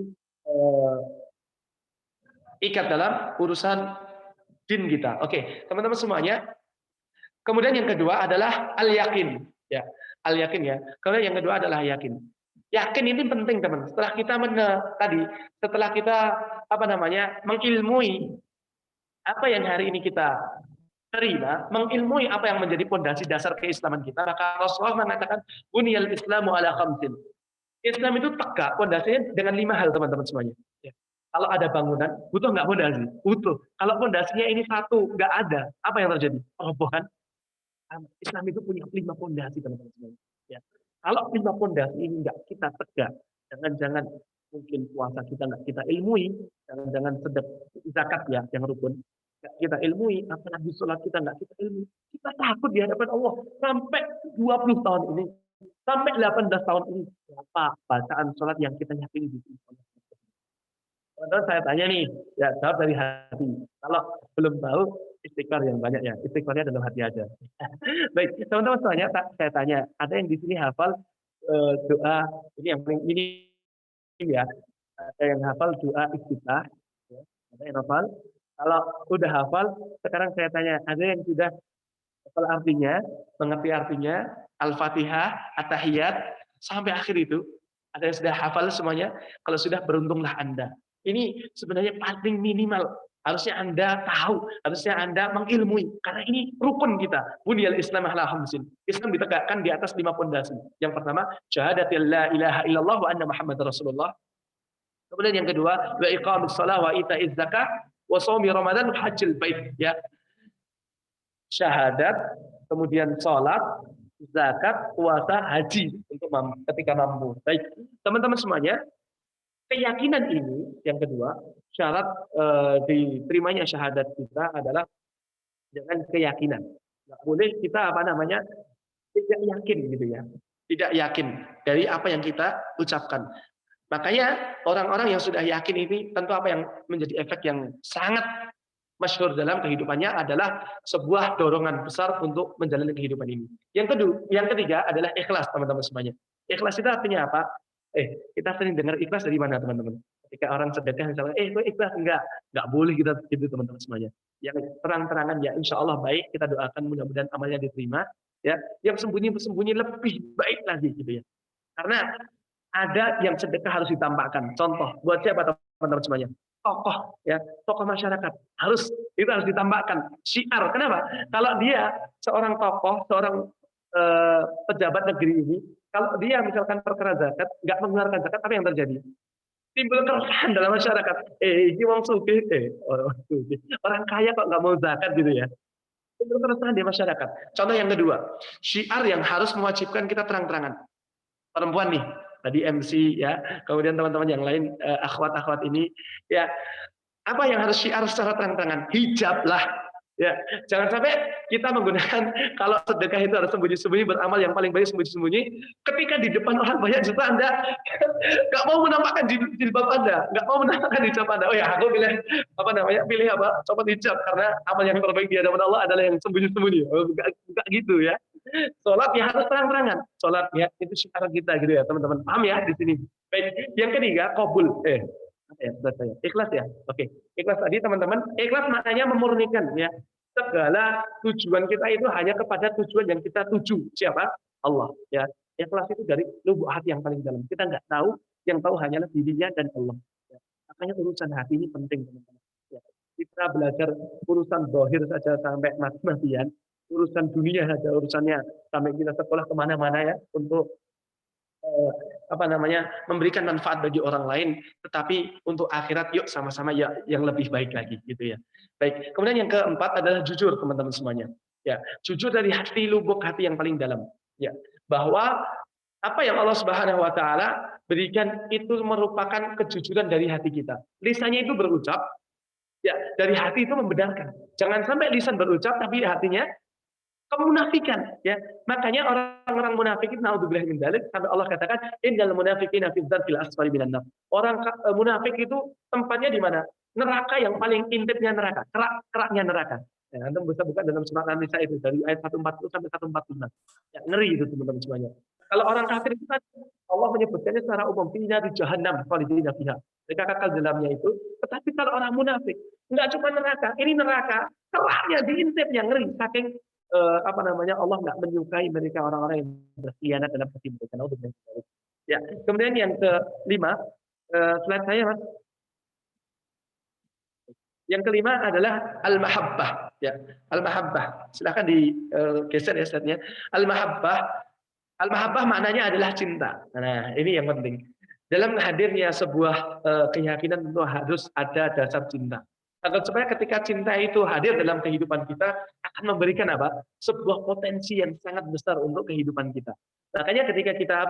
ikat dalam urusan din kita. Oke, teman-teman semuanya. Kemudian yang kedua adalah al-yakin, ya. Al-yakin ya. Kemudian yang kedua adalah yakin. Yakin ini penting, teman. Setelah kita setelah kita mengilmui apa yang hari ini kita terima, mengilmui apa yang menjadi pondasi dasar keislaman kita, maka Rasulullah mengatakan buniyal Islamu ala khamsin. Islam itu tegak pondasinya dengan 5 hal, teman-teman semuanya. Ya. Kalau ada bangunan, butuh nggak pondasi? Butuh. Kalau pondasinya ini satu, nggak ada, apa yang terjadi? Robohan. Islam itu punya 5 pondasi, teman-teman semuanya. Ya. Kalau 5 pondasi ini nggak kita tegak, jangan-jangan mungkin puasa kita nggak kita ilmui, jangan-jangan zakat ya yang rukun kita ilmui, apalagi sholat kita nggak kita ilmui, kita takut di hadapan Allah sampai 20 tahun ini, sampai 18 tahun ini, apa bacaan sholat yang kita yakini di sini. Teman-teman saya tanya nih, ya jawab dari hati. Kalau belum tahu, istighfar yang banyak ya, istighfarnya dalam hati aja. Baik, teman-teman semuanya, saya tanya, ada yang di sini hafal doa ini yang paling ini ya, ada yang hafal doa istiftah, ya. Ada yang hafal. Kalau udah hafal, sekarang saya tanya, ada yang sudah hafal artinya, mengerti artinya, Al-Fatihah, At-Tahiyat, sampai akhir itu, ada yang sudah hafal semuanya? Kalau sudah, beruntunglah Anda. Ini sebenarnya paling minimal. Harusnya Anda tahu, harusnya Anda mengilmui. Karena ini rukun kita. Buniyal Islam ala khamsin. Islam ditegakkan di atas 5 pondasi. Yang pertama, syahadatil la ilaha illallah wa anna Muhammad Rasulullah. Kemudian yang kedua, wa iqamis shalah wa ita'iz zakah wa shaumi Ramadan hajjil bait, ya. Syahadat, kemudian salat, zakat, puasa, haji untuk ketika mampu. Baik, teman-teman semuanya, keyakinan ini yang kedua, syarat diterimanya syahadat kita adalah dengan keyakinan. Nggak boleh kita tidak yakin gitu ya, tidak yakin dari apa yang kita ucapkan. Makanya orang-orang yang sudah yakin ini tentu apa yang menjadi efek yang sangat masyhur dalam kehidupannya adalah sebuah dorongan besar untuk menjalani kehidupan ini. Yang ketiga adalah ikhlas, teman-teman semuanya. Ikhlas itu artinya apa? Kita sering dengar ikhlas dari mana, teman-teman? Ketika orang sedekah misalnya, itu ikhlas enggak boleh kita gitu, teman-teman semuanya. Yang terang-terangan ya insya Allah baik, kita doakan mudah-mudahan amalnya diterima. Ya, yang sembunyi-sembunyi lebih baik lagi gitu ya. Karena ada yang sedekah harus ditampakkan. Contoh, buat siapa teman-teman semuanya? Tokoh, ya, tokoh masyarakat itu harus ditampakkan. Syiar. Kenapa? Kalau dia seorang tokoh, seorang pejabat negeri ini, kalau dia misalkan perkara zakat, nggak mengeluarkan zakat, apa yang terjadi? Timbul keresahan dalam masyarakat. Ini wong sugih, orang kaya kok nggak mau zakat gitu ya. Timbul keresahan di masyarakat. Contoh yang kedua, syiar yang harus mewajibkan kita terang-terangan. Perempuan nih, tadi MC ya, kemudian teman-teman yang lain, akhwat-akhwat ini, ya apa yang harus syiar secara terang-terangan? Hijab lah, ya jangan sampai kita menggunakan kalau sedekah itu harus sembunyi-sembunyi, beramal yang paling baik sembunyi-sembunyi. Ketika di depan orang banyak juta Anda nggak mau menampakkan jilbab Anda, nggak mau menampakkan hijab Anda. Oh ya, aku pilih copot hijab karena amal yang terbaik di hadapan Allah adalah yang sembunyi-sembunyi. Oh, nggak gitu ya. Sholat ya harus terang-terangan. Sholat ya itu syiar kita gitu ya teman-teman. Paham ya di sini. Baik. Yang ketiga qabul. Ikhlas ya. Oke. Ikhlas tadi teman-teman. Ikhlas maknanya memurnikan ya. Segala tujuan kita itu hanya kepada tujuan yang kita tuju. Siapa? Allah ya. Ikhlas itu dari lubuk hati yang paling dalam. Kita nggak tahu, yang tahu hanyalah dirinya dan Allah. Ya. Makanya urusan hati ini penting teman-teman. Ya. Kita belajar urusan zahir saja sampai mati-matian. Urusan dunia ada urusannya sampai kita sekolah kemana-mana ya untuk memberikan manfaat bagi orang lain, tetapi untuk akhirat yuk sama-sama ya yang lebih baik lagi gitu ya. Baik, kemudian yang keempat adalah jujur teman-teman semuanya. Ya, jujur dari hati, lubuk hati yang paling dalam. Ya, bahwa apa yang Allah Subhanahu wa taala berikan itu merupakan kejujuran dari hati kita. Lisannya itu berucap, ya dari hati itu membenarkan. Jangan sampai lisan berucap tapi hatinya kemunafikan ya. Makanya orang-orang munafik itu naudzubillah min dzalik sampai Allah katakan innal munafiqina fi dzarfil asfali minan nar. Orang munafik itu tempatnya di mana? Neraka yang paling intipnya neraka, keraknya neraka. Ya, Anda bisa buka dalam surat An-Nisa itu dari ayat 140 sampai 146. Ya, ngeri itu teman-teman semuanya. Kalau orang kafir itu kan Allah menyebutkannya secara umum di jahannam khalidina fiha. Mereka kekal dalamnya itu. Tetapi kalau orang munafik, enggak cuma neraka, ini neraka, keraknya diintipnya ngeri saking Allah nggak menyukai mereka orang-orang yang berkhianat dalam hati mereka. Ya, kemudian yang kelima, slide saya mas. Yang kelima adalah al-mahabbah. Ya, al-mahabbah. Silakan digeser ya slide-nya. Al-mahabbah maknanya adalah cinta. Nah, ini yang penting. Dalam hadirnya sebuah keyakinan tentu harus ada dasar cinta. Agar supaya ketika cinta itu hadir dalam kehidupan kita akan memberikan sebuah potensi yang sangat besar untuk kehidupan kita. Makanya ketika kita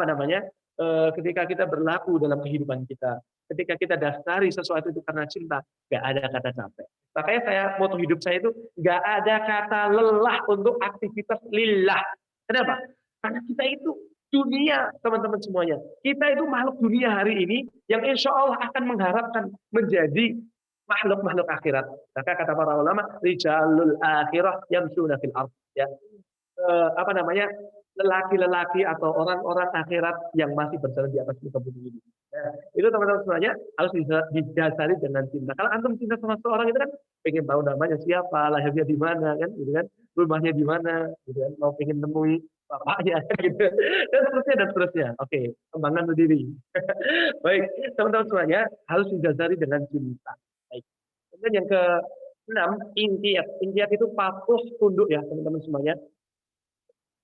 ketika kita berlaku dalam kehidupan kita, ketika kita dasari sesuatu itu karena cinta, nggak ada kata capek. Makanya moto hidup saya itu nggak ada kata lelah untuk aktivitas lillah. Kenapa? Karena kita itu dunia, teman-teman semuanya. Kita itu makhluk dunia hari ini yang insya Allah akan mengharapkan menjadi makhluk-makhluk akhirat. Maka kata para ulama, rijalul akhirah yamshuna fil ardh. Ya. Lelaki-lelaki atau orang-orang akhirat yang masih berjalan di atas muka bumi ini. Ya. Itu teman-teman semuanya harus didasari dengan cinta. Kalau antum cinta sama seorang itu kan pengen tahu namanya siapa, lahirnya di mana kan, gitu kan, rumahnya di mana, gitu kan, mau pengen nemui bapaknya gitu. Dan seterusnya. Oke, kembangkan sendiri. Baik, teman-teman semuanya harus didasari dengan cinta. Kemudian yang ke-6, inqiyad. Inqiyad itu patuh, tunduk ya teman-teman semuanya.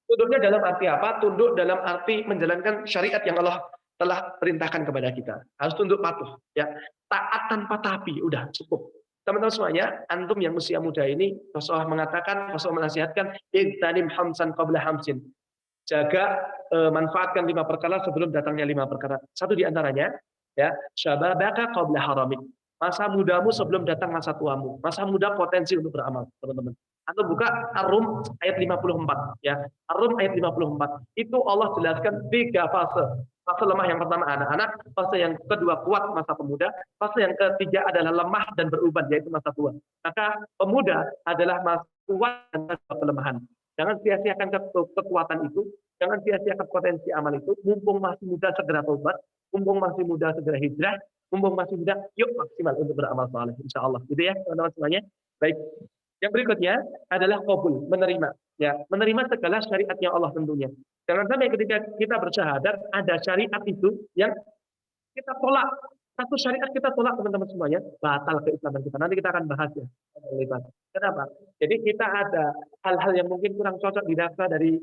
Tunduknya dalam arti apa? Tunduk dalam arti menjalankan syariat yang Allah telah perintahkan kepada kita. Harus tunduk patuh. Ya. Taat tanpa tapi, udah cukup. Teman-teman semuanya, antum yang usia muda ini, Rasulullah menasihatkan, igtanim hamsan qabla hamsin. Jaga, manfaatkan 5 perkara sebelum datangnya 5 perkara. Satu di antaranya, ya, syababaka qabla haramik. Masa mudamu sebelum datang masa tuamu. Masa muda potensi untuk beramal, teman-teman. Atau buka Ar-Rum ayat 54, ya. Ar-Rum ayat 54. Itu Allah jelaskan 3 fase. Fase lemah yang pertama anak-anak, fase yang kedua kuat masa pemuda, fase yang ketiga adalah lemah dan beruban yaitu masa tua. Maka pemuda adalah masa kuat dan masa kelemahan. Jangan sia-siakan kekuatan itu, jangan sia-siakan potensi amal itu. Mumpung masih muda segera tobat, mumpung masih muda segera hijrah, mumpung masih muda yuk maksimal untuk beramal saleh insyaallah. Gitu ya teman-teman semuanya. Baik. Yang berikutnya adalah qabul, menerima. Ya, menerima segala syariatnya Allah tentunya. Jangan sampai ketika kita bersyahadat ada syariat itu yang kita tolak. Satu syariat kita tolak teman-teman semuanya, batal keislaman kita. Nanti kita akan bahas ya. Kenapa? Jadi kita ada hal-hal yang mungkin kurang cocok dirasa dari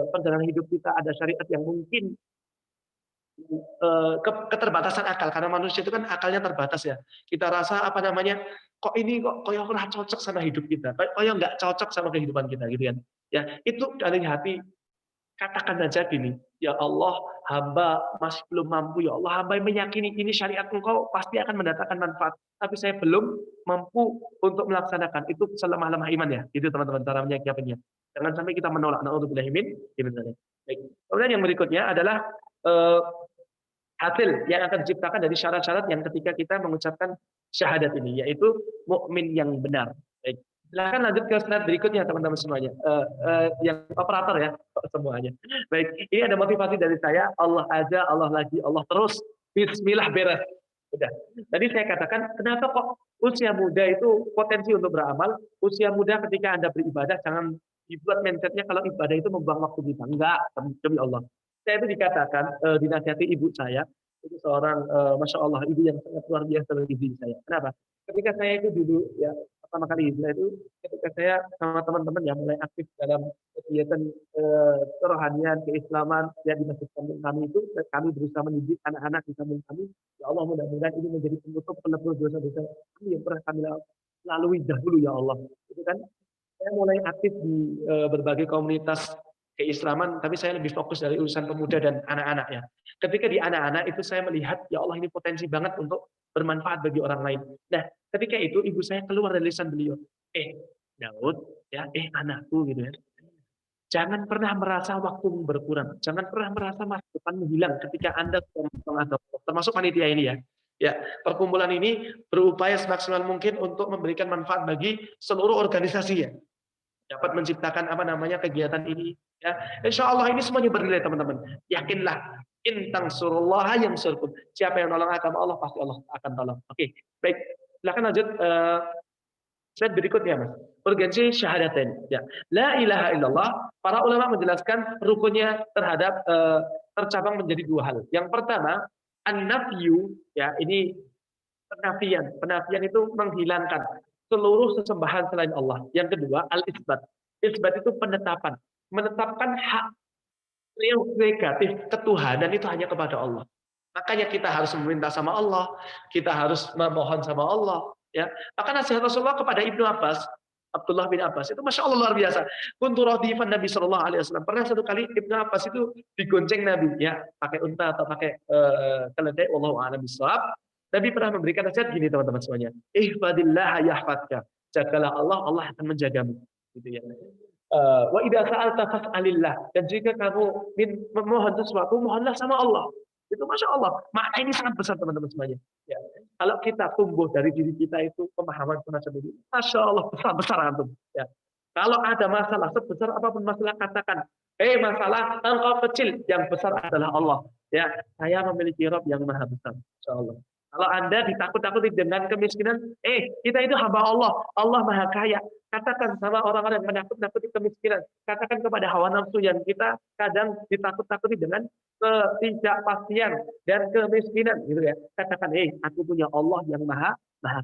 perjalanan hidup kita, ada syariat yang mungkin keterbatasan akal karena manusia itu kan akalnya terbatas ya. Kita rasa apa namanya kok ini kok yang kurang cocok sama hidup kita, kok yang nggak cocok sama kehidupan kita gitu kan. Ya itu dari hati katakan saja gini, ya Allah hamba masih belum mampu ya Allah hamba meyakini ini syariat engkau pasti akan mendatangkan manfaat, tapi saya belum mampu untuk melaksanakan itu selemah-lemah iman ya. Itu teman-teman cara menyikapinya. Jangan sampai kita menolak. Naudzubillahi min dzalik. Baik. Kemudian yang berikutnya adalah hasil yang akan diciptakan dari syarat-syarat yang ketika kita mengucapkan syahadat ini, yaitu mukmin yang benar. Baik. Silakan lanjut ke slide berikutnya teman-teman semuanya. Yang operator ya semuanya. Baik, ini ada motivasi dari saya. Allah aja, Allah lagi, Allah terus. Bismillah beres. Udah. Tadi saya katakan kenapa kok usia muda itu potensi untuk beramal. Usia muda ketika Anda beribadah jangan dibuat mindsetnya kalau ibadah itu membuang waktu kita. Enggak, demi Allah. Saya itu dikatakan dinasihati ibu saya, itu seorang masya Allah ibu yang sangat luar biasa bagi diri saya. Kenapa? Ketika saya itu dulu ya pertama kali hijrah itu ketika saya sama teman-teman yang mulai aktif dalam kegiatan kerohanian keislaman ya di masjid kami itu kami berusaha mendidik anak-anak di kampung kami. Ya Allah mudah-mudahan ini menjadi penutup penebus dosa-dosa kami yang pernah kami lalui dahulu ya Allah. Itu kan saya mulai aktif di berbagai komunitas keislaman, tapi saya lebih fokus dari urusan pemuda dan anak-anak ya. Ketika di anak-anak itu saya melihat ya Allah ini potensi banget untuk bermanfaat bagi orang lain. Nah, ketika itu ibu saya keluar dari lisan beliau, Daud, ya, anakku gitu ya. Jangan pernah merasa waktumu berkurang, jangan pernah merasa masa depanmu hilang ketika Anda termasuk panitia ini ya. Ya, perkumpulan ini berupaya semaksimal mungkin untuk memberikan manfaat bagi seluruh organisasi ya. Dapat menciptakan apa namanya kegiatan ini ya. Insya Allah ini semuanya bernilai teman-teman. Yakinlah intang surullah yang surkum. Siapa yang nolong agama Allah pasti Allah akan tolong. Oke, baik. Silakan lanjut slide berikutnya Mas. Urgensi syahadatain ya. La ilaha illallah. Para ulama menjelaskan rukunnya terhadap tercabang menjadi 2 hal. Yang pertama an-nafyu ya, ini penafian. Penafian itu menghilangkan seluruh sesembahan selain Allah. Yang kedua, al-isbat. Isbat itu penetapan. Menetapkan hak prerogatif ketuhanan itu hanya kepada Allah. Makanya kita harus meminta sama Allah, kita harus memohon sama Allah. Ya, maka nasihat Rasulullah kepada Ibnu Abbas, Abdullah bin Abbas itu masya Allah luar biasa. Kuntu radifan Nabi Shallallahu Alaihi Wasallam. Pernah satu kali Ibnu Abbas itu digonceng Nabi, ya pakai unta atau pakai keledai. Wallahu a'lam bishawab. Nabi pernah memberikan nasihat gini teman-teman semuanya. Ihfadillah yahfadka. Jagalah Allah, Allah akan menjagamu. Gitu ya. Wa idza sa'alta fas'alillah. Dan jika kamu memohon sesuatu, mohonlah sama Allah. Itu masya Allah. Makna ini sangat besar teman-teman semuanya. Ya. Kalau kita tumbuh dari diri kita itu pemahaman semacam ini, masya Allah besar-besar antum. Ya. Kalau ada masalah sebesar apapun masalah katakan, masalah engkau kecil, yang besar adalah Allah. Ya, saya memiliki Rabb yang maha besar. Insya Allah. Kalau Anda ditakut-takuti dengan kemiskinan, kita itu hamba Allah, Allah maha kaya. Katakan sama orang-orang yang menakut-nakuti kemiskinan. Katakan kepada hawa nafsu yang kita kadang ditakut-takuti dengan ketidakpastian dan kemiskinan, gitu ya. Katakan, aku punya Allah yang maha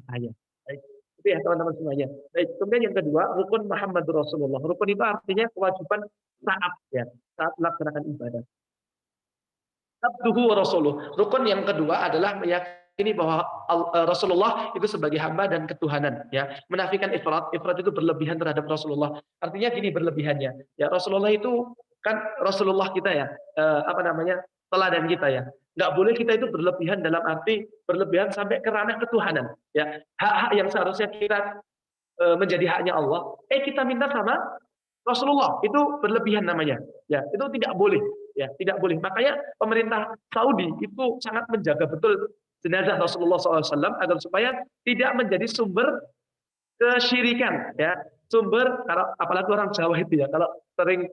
kaya. Baik. Itu ya teman-teman semuanya. Baik. Kemudian yang kedua, rukun Muhammad Rasulullah. Rukun itu artinya kewajiban saat melaksanakan ibadah. Abduhu wa rasuluh. Rukun yang kedua adalah meyakini bahwa Rasulullah itu sebagai hamba dan ketuhanan, ya. Menafikan ifrat itu berlebihan terhadap Rasulullah. Artinya gini berlebihannya. Ya, Rasulullah itu kan Rasulullah kita ya, teladan kita ya. Nggak boleh kita itu berlebihan dalam arti berlebihan sampai ke ranah ketuhanan. Ya, hak-hak yang seharusnya kita menjadi haknya Allah, kita minta sama Rasulullah, itu berlebihan namanya. Ya, itu tidak boleh. Ya, tidak boleh. Makanya pemerintah Saudi itu sangat menjaga betul jenazah Rasulullah SAW agar supaya tidak menjadi sumber kesyirikan. Ya, sumber kalau apalagi orang Jawa itu ya, kalau sering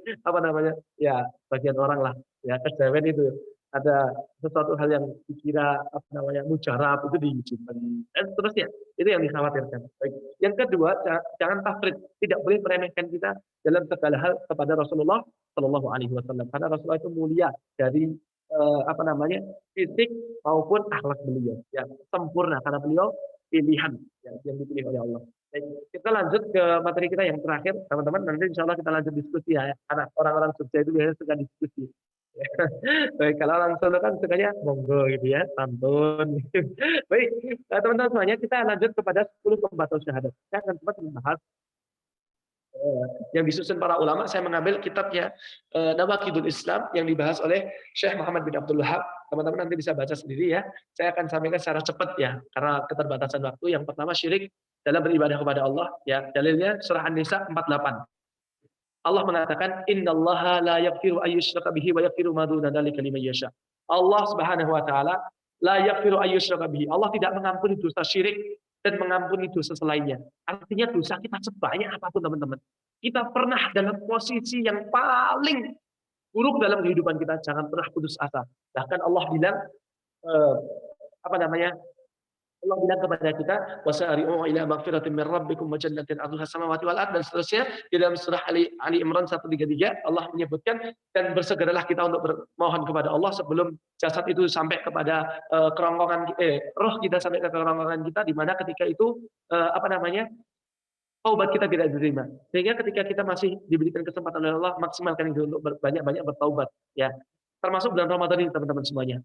ya bagian orang lah, ya kejawen itu ada sesuatu hal yang dikira mujarab itu diizinkan dan seterusnya, itu yang dikhawatirkan. Baik. Yang kedua, jangan tafrid, tidak boleh meremehkan kita dalam segala hal kepada Rasulullah Shallallahu Alaihi Wasallam, karena Rasulullah itu mulia dari fisik maupun akhlak beliau, ya sempurna karena beliau pilihan yang dipilih oleh Allah. Baik, kita lanjut ke materi kita yang terakhir, teman-teman. Nanti insya Allah kita lanjut diskusi ya. Karena orang-orang Jogja itu biasanya suka diskusi. Baik, kalau orang Solo kan sukanya monggo gitu ya, santun. Baik, teman-teman semuanya, kita lanjut kepada 10 pembatal syahadat. Saya akan sempat membahas yang disusun para ulama. Saya mengambil kitabnya Nawaqidul Islam yang dibahas oleh Syekh Muhammad bin Abdul Wahab. Teman-teman nanti bisa baca sendiri ya. Saya akan sampaikan secara cepat ya, karena keterbatasan waktu. Yang pertama, syirik dalam beribadah kepada Allah. Ya, dalilnya surah An-Nisa 48. Allah mengatakan, innallaha la yaghfiru ayyushraka bihi wa yaghfiru ma duna dzalika liman yasha. Allah Subhanahu wa taala la yaghfiru ayyushraka bihi. Allah tidak mengampuni dosa syirik dan mengampuni dosa selainnya. Artinya dosa kita sebanyak apapun, teman-teman. Kita pernah dalam posisi yang paling buruk dalam kehidupan kita, jangan pernah putus asa. Bahkan Allah bilang Allah bilang kepada kita, wasari'u ila magfiratin min rabbikum wa jannatin 'arduha samawati wal ard, dan seterusnya. Di dalam surah Ali Imran 133 Allah menyebutkan, dan bersegeralah kita untuk bermohon kepada Allah sebelum jasad itu sampai kepada roh kita sampai ke kerongkongan kita, di mana ketika itu taubat kita tidak diterima. Sehingga ketika kita masih diberikan kesempatan oleh Allah, maksimalkan itu untuk banyak-banyak bertaubat ya. Termasuk bulan Ramadan ini, teman-teman semuanya.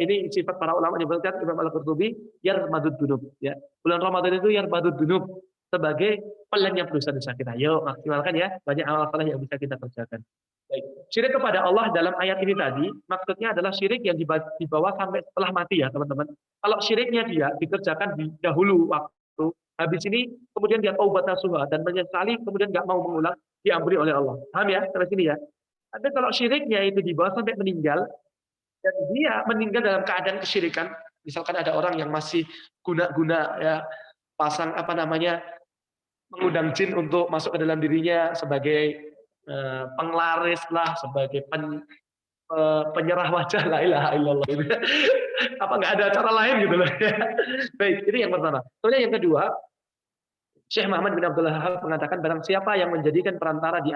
Ini sifat para ulama menyebutkan, Imam Al-Qurtubi, yarmadud dunub ya. Bulan Ramadan itu yarmadud dunub, sebagai pelenyap dosa-dosa kita. Yuk maksimalkan ya, banyak amal saleh yang bisa kita kerjakan. Baik. Syirik kepada Allah dalam ayat ini tadi maksudnya adalah syirik yang dibawa sampai setelah mati ya, teman-teman. Kalau syiriknya dia dikerjakan di dahulu waktu, habis ini kemudian dia taubat nasuha dan menyesali, kemudian nggak mau mengulang, diampuni oleh Allah. Paham ya sampai sini ya? Tapi kalau syiriknya itu dibawa sampai meninggal, dan dia meninggal dalam keadaan kesyirikan, misalkan ada orang yang masih guna-guna ya, pasang mengundang jin untuk masuk ke dalam dirinya sebagai penglaris lah, sebagai penyerah wajah, la ilaha illallah gitu. Apa nggak ada cara lain gitu loh. Baik, ini yang pertama. Kemudian yang kedua, Syekh Muhammad bin Abdul Wahab mengatakan, barang siapa yang menjadikan perantara di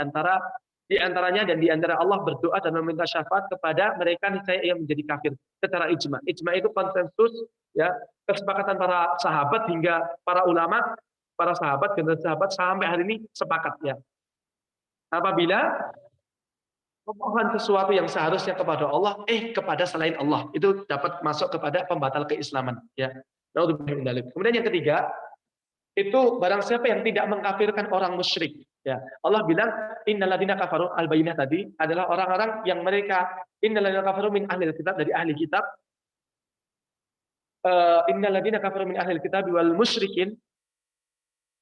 antaranya dan di antara Allah berdoa dan meminta syafaat kepada mereka, niscaya ia menjadi kafir secara ijma. Ijma itu konsensus ya, kesepakatan para sahabat hingga para ulama, para sahabat, generasi sahabat sampai hari ini sepakat ya. Apabila memohon sesuatu yang seharusnya kepada Allah, kepada selain Allah, itu dapat masuk kepada pembatal keislaman ya. Kemudian yang ketiga, itu barang siapa yang tidak mengkafirkan orang musyrik. Ya, Allah bilang innalladzina kafaru, al-bayyinah tadi adalah orang-orang yang mereka innalladzina kafaru min ahlil kitab, dari ahli kitab. Innalladzina kafaru min ahlil kitab wal musyrikin,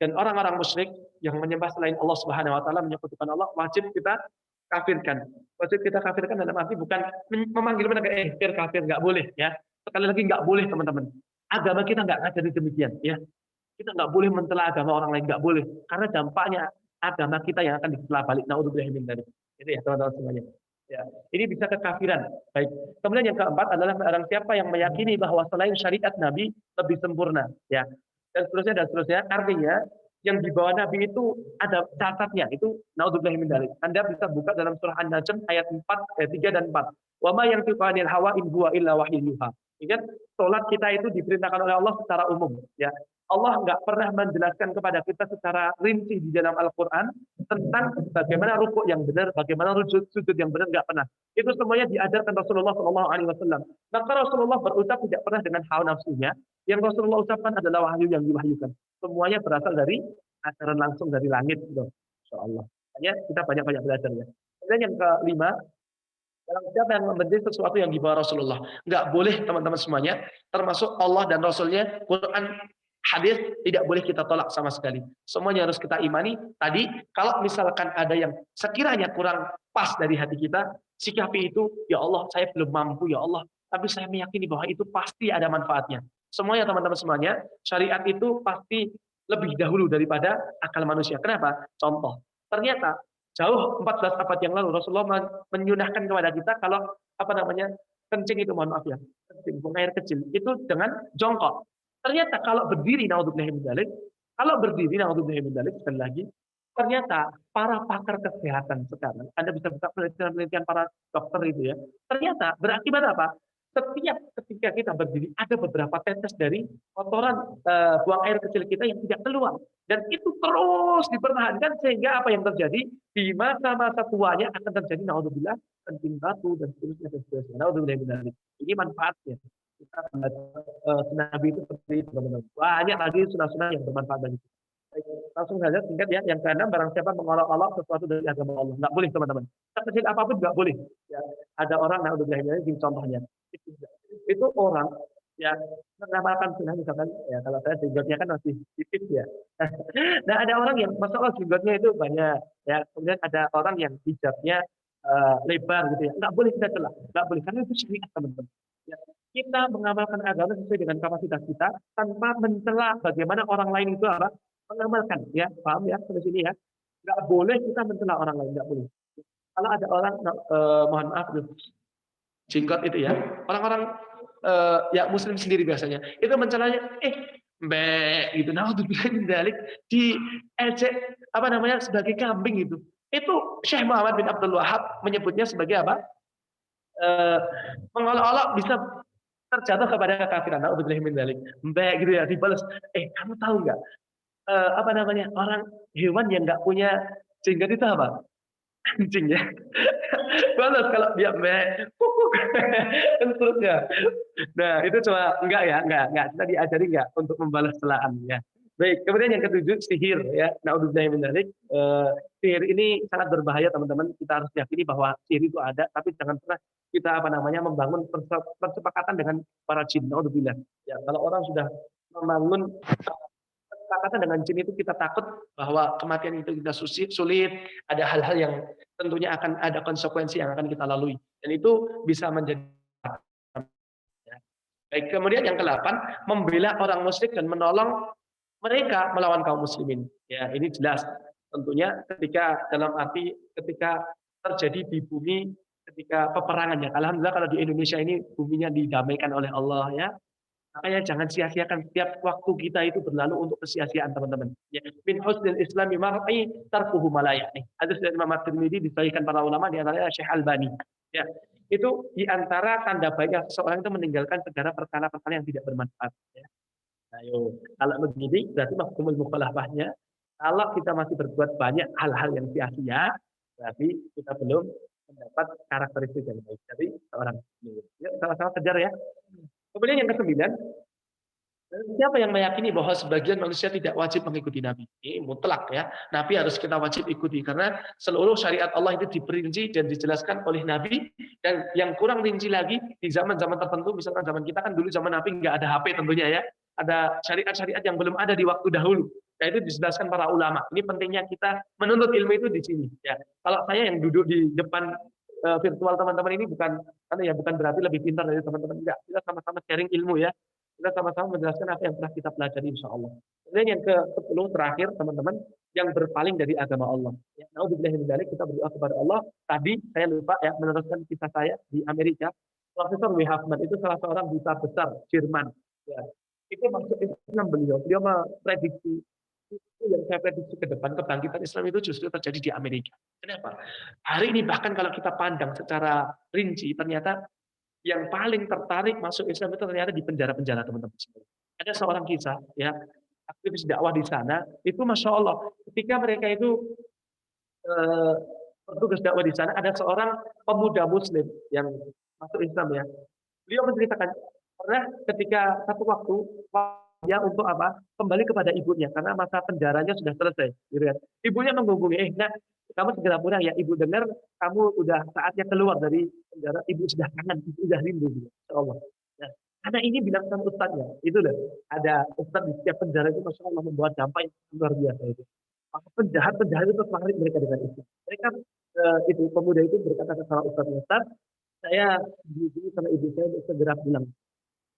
dan orang-orang musyrik yang menyembah selain Allah Subhanahu wa taala, menyekutukan Allah, wajib kita kafirkan. Wajib kita kafirkan dalam arti bukan memanggil mereka kafir, nggak boleh ya. Sekali lagi nggak boleh, teman-teman. Agama kita nggak ngajari demikian ya. Kita nggak boleh mencela agama orang lain, nggak boleh, karena dampaknya agama kita yang akan dicela balik. Naudzubillah min dzalik. Itu ya teman-teman semuanya. Ya, ini bisa kekafiran. Baik. Kemudian yang keempat adalah barang siapa yang meyakini bahwa selain syariat Nabi lebih sempurna, ya, dan seterusnya. Artinya yang di bawah Nabi itu ada catatnya. Itu naudzubillah min dzalik. Anda bisa buka dalam surah An-Najm ayat 3 dan 4. Wa ma yantiqu 'anil hawa in huwa illa wahyun yuha. Ingat, sholat kita itu diperintahkan oleh Allah secara umum, ya. Allah nggak pernah menjelaskan kepada kita secara rinci di dalam Al-Quran tentang bagaimana rukuk yang benar, bagaimana sujud yang benar, nggak pernah. Itu semuanya diajarkan Rasulullah SAW. Maka Rasulullah berucap tidak pernah dengan hawa nafsunya. Yang Rasulullah ucapkan adalah wahyu yang diwahyukan. Semuanya berasal dari ajaran langsung dari langit. Insya Allah. Hanya kita banyak-banyak belajar ya. Kemudian yang kelima, dalam siapa yang membenci sesuatu yang dibawa Rasulullah. Nggak boleh teman-teman semuanya, termasuk Allah dan Rasulnya, Quran, hadis, tidak boleh kita tolak sama sekali. Semuanya harus kita imani. Tadi, kalau misalkan ada yang sekiranya kurang pas dari hati kita, sikapi itu, ya Allah, saya belum mampu, ya Allah. Tapi saya meyakini bahwa itu pasti ada manfaatnya. Semuanya teman-teman semuanya, syariat itu pasti lebih dahulu daripada akal manusia. Kenapa? Contoh, ternyata jauh 14 abad yang lalu Rasulullah menyunahkan kepada kita kalau apa namanya kencing itu, mohon maaf ya, kencing buang air kecil itu dengan jongkok. Ternyata kalau berdiri, naudzubillah min dzalik, kalau berdiri, naudzubillah min dzalik, sekali lagi, ternyata para pakar kesehatan sekarang, Anda bisa buka penelitian-penelitian para dokter itu ya, ternyata berakibat apa? Setiap ketika kita berdiri ada beberapa tetes dari kotoran buang air kecil kita yang tidak keluar, dan itu terus dipertahankan sehingga apa yang terjadi di masa-masa tuanya akan terjadi naudzubillah kencing batu dan seterusnya dan seterusnya. Naudzubillah min dzalik. Ini manfaatnya. Kita Nabi itu seperti itu, teman-teman. Banyak lagi sunah-sunah yang bermanfaat bagi kita. Baik, langsung saja singkat ya. Yang keenam, barang siapa mengolok-olok sesuatu dari agama Allah, nggak boleh teman-teman. Sekecil apapun nggak boleh. Ya, ada orang, naudzubillah min dzalik, contohnya itu orang ya mengamalkan sunnah, misalkan ya kalau saya jenggotnya kan masih tipis ya. Nah ada orang yang masalah jenggotnya itu banyak ya, kemudian ada orang yang hijabnya lebar gitu ya, nggak boleh kita celah, nggak boleh, karena itu syariat teman-teman ya. Kita mengamalkan agama sesuai dengan kapasitas kita tanpa mencela bagaimana orang lain itu apa mengamalkan ya, paham ya sampai sini ya. Nggak boleh kita mencela orang lain, nggak boleh. Kalau ada orang mohon maaf tuh, jenggot itu ya, orang-orang ya muslim sendiri biasanya itu mencelanya mbek gitu, nah untuk dalik di ejek apa namanya sebagai kambing itu Syekh Muhammad bin Abdul Wahab menyebutnya sebagai apa, mengolok-olok bisa terjatuh kepada kekafiran. Naudzubillah min dzalik. Mbek gitu ya dibalas, kamu tahu nggak apa namanya orang hewan yang nggak punya jenggot itu apa? Anjing ya. Balas kalau dia mbek, kukuk, dan seterusnya. Nah, itu cuma enggak. Kita diajari enggak untuk membalas celaan ya. Baik, kemudian yang ketujuh, sihir ya. Naudzubillah min dzalik. Sihir ini sangat berbahaya teman-teman. Kita harus yakini bahwa sihir itu ada, tapi jangan pernah kita apa namanya membangun persepakatan dengan para jin. Naudzubillah. Ya, kalau orang sudah membangun kesepakatan dengan jin itu, kita takut bahwa kematian itu kita sulit, ada hal-hal yang tentunya akan ada konsekuensi yang akan kita lalui, dan itu bisa menjadi. Baik, kemudian yang ke-8, membela orang musyrik dan menolong mereka melawan kaum muslimin. Ya, ini jelas tentunya ketika dalam arti ketika terjadi di bumi ketika peperangan ya. Alhamdulillah kalau di Indonesia ini buminya didamaikan oleh Allah ya. Makanya jangan sia-siakan setiap waktu kita itu berlalu untuk kesia-siaan teman-teman. Ya, min husnil islami mar'i tarkuhu malaya. Hadis dari Imam At-Tirmidzi disahihkan para ulama, di antaranya Syekh Albani. Ya, itu di antara tanda baiknya seseorang itu meninggalkan segala perkara-perkara yang tidak bermanfaat. Ya. Ayo, kalau begini berarti mafhumul mukhalafahnya, kalau kita masih berbuat banyak hal-hal yang sia-sia, berarti kita belum mendapat karakteristik yang baik dari seorang muslim. Ya, sama-sama kejar ya. Kemudian yang ke-9, siapa yang meyakini bahwa sebagian manusia tidak wajib mengikuti Nabi? Ini mutlak ya. Nabi harus kita wajib ikuti karena seluruh syariat Allah itu diperinci dan dijelaskan oleh Nabi, dan yang kurang rinci lagi di zaman-zaman tertentu, misalkan zaman kita kan dulu zaman Nabi nggak ada HP tentunya ya. Ada syariat-syariat yang belum ada di waktu dahulu. Nah, itu dijelaskan para ulama. Ini pentingnya kita menuntut ilmu itu di sini ya. Kalau saya yang duduk di depan virtual teman-teman ini bukan berarti lebih pintar dari teman-teman, enggak. Kita sama-sama sharing ilmu ya. Kita sama-sama menjelaskan apa yang telah kita pelajari insya Allah. Kemudian yang ke-10 terakhir teman-teman, yang berpaling dari agama Allah. Ya, naudzubillah min dzalik, kita berdoa kepada Allah. Tadi saya lupa ya meneruskan kisah saya di Amerika. Profesor W. Huffman itu salah seorang duta besar Jerman. Ya, itu masuk Islam beliau. Beliau memprediksi itu yang saya prediksi ke depan, kebangkitan Islam itu justru terjadi di Amerika. Kenapa? Hari ini bahkan kalau kita pandang secara rinci, ternyata yang paling tertarik masuk Islam itu ternyata di penjara-penjara teman-teman. Ada seorang kisah ya, aktivis dakwah di sana itu masya Allah, ketika mereka itu bertugas dakwah di sana, ada seorang pemuda Muslim yang masuk Islam ya. Beliau menceritakan pernah ketika satu waktu dia untuk apa? Kembali kepada ibunya karena masa penjaranya sudah selesai, gitu kan. Ibunya menghubungi, nak, kamu segera pulang ya. Ibu dengar kamu udah saatnya keluar dari penjara. Ibu sudah kangen, ibu sudah rindu, gitu. Insya Allah. Nah, anak ini bilang sama ustadznya, itu loh. Ada ustadz di setiap penjara itu, masya Allah, membawa dampak yang luar biasa itu. Maka penjahat-penjahat itu tertarik mereka dengan itu. Mereka itu pemuda itu berkata kepada ustadz, saya dihubungi sama ibu saya untuk segera pulang.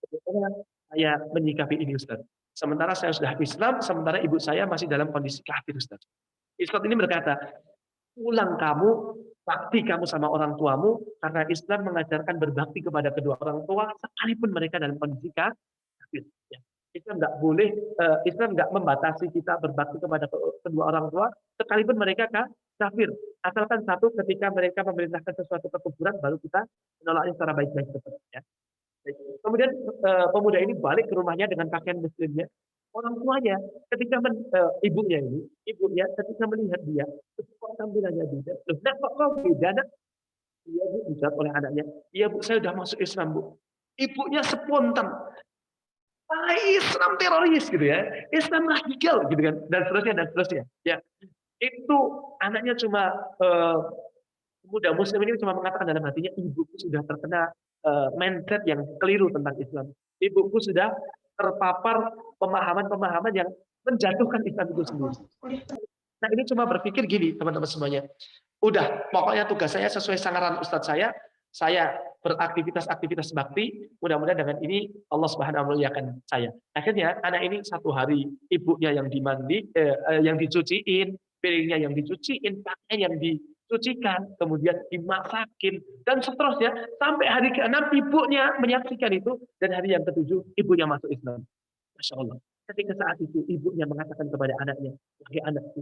Bagaimana saya menyikapi ini, Ustaz? Sementara saya sudah Islam, sementara ibu saya masih dalam kondisi kafir, Ustaz. Ustaz ini berkata, pulang kamu, bakti kamu sama orang tuamu, karena Islam mengajarkan berbakti kepada kedua orang tua, sekalipun mereka dalam kondisi kafir. Ya. Islam nggak boleh, Islam nggak membatasi kita berbakti kepada kedua orang tua, sekalipun mereka kafir. Asalkan satu, ketika mereka memerintahkan sesuatu kekufuran, baru kita menolaknya secara baik-baik. Ya. Kemudian pemuda ini balik ke rumahnya dengan pakaian muslimnya. Orang tuanya, ketika ibunya ketika melihat dia, kok tampilannya beda. Loh, nak, kok beda, nak? Iya, Bu, dijawab oleh anaknya. Iya, Bu, saya sudah masuk Islam, Bu. Ibunya spontan. Islam teroris, gitu ya. Islam radikal, gitu kan. Dan seterusnya, dan seterusnya. Ya, itu anaknya cuma pemuda muslim ini cuma mengatakan dalam hatinya, ibuku sudah terkena mindset yang keliru tentang Islam. Ibuku sudah terpapar pemahaman-pemahaman yang menjatuhkan Islam itu sendiri. Nah, ini cuma berpikir gini, teman-teman semuanya. Udah, pokoknya tugas saya sesuai sanggaran Ustadz saya beraktivitas-aktivitas bakti, mudah-mudahan dengan ini Allah Subhanahu wa taala akan saya. Akhirnya anak ini satu hari ibunya yang yang dicuciin, piringnya yang dicuciin, pakaian yang dicucikan, kemudian dimasakin, dan seterusnya sampai hari ke-6 ibunya menyaksikan itu, dan hari yang ke-7 ibunya masuk Islam. Masya Allah. Ketika saat itu ibunya mengatakan kepada anaknya, wahai anakku,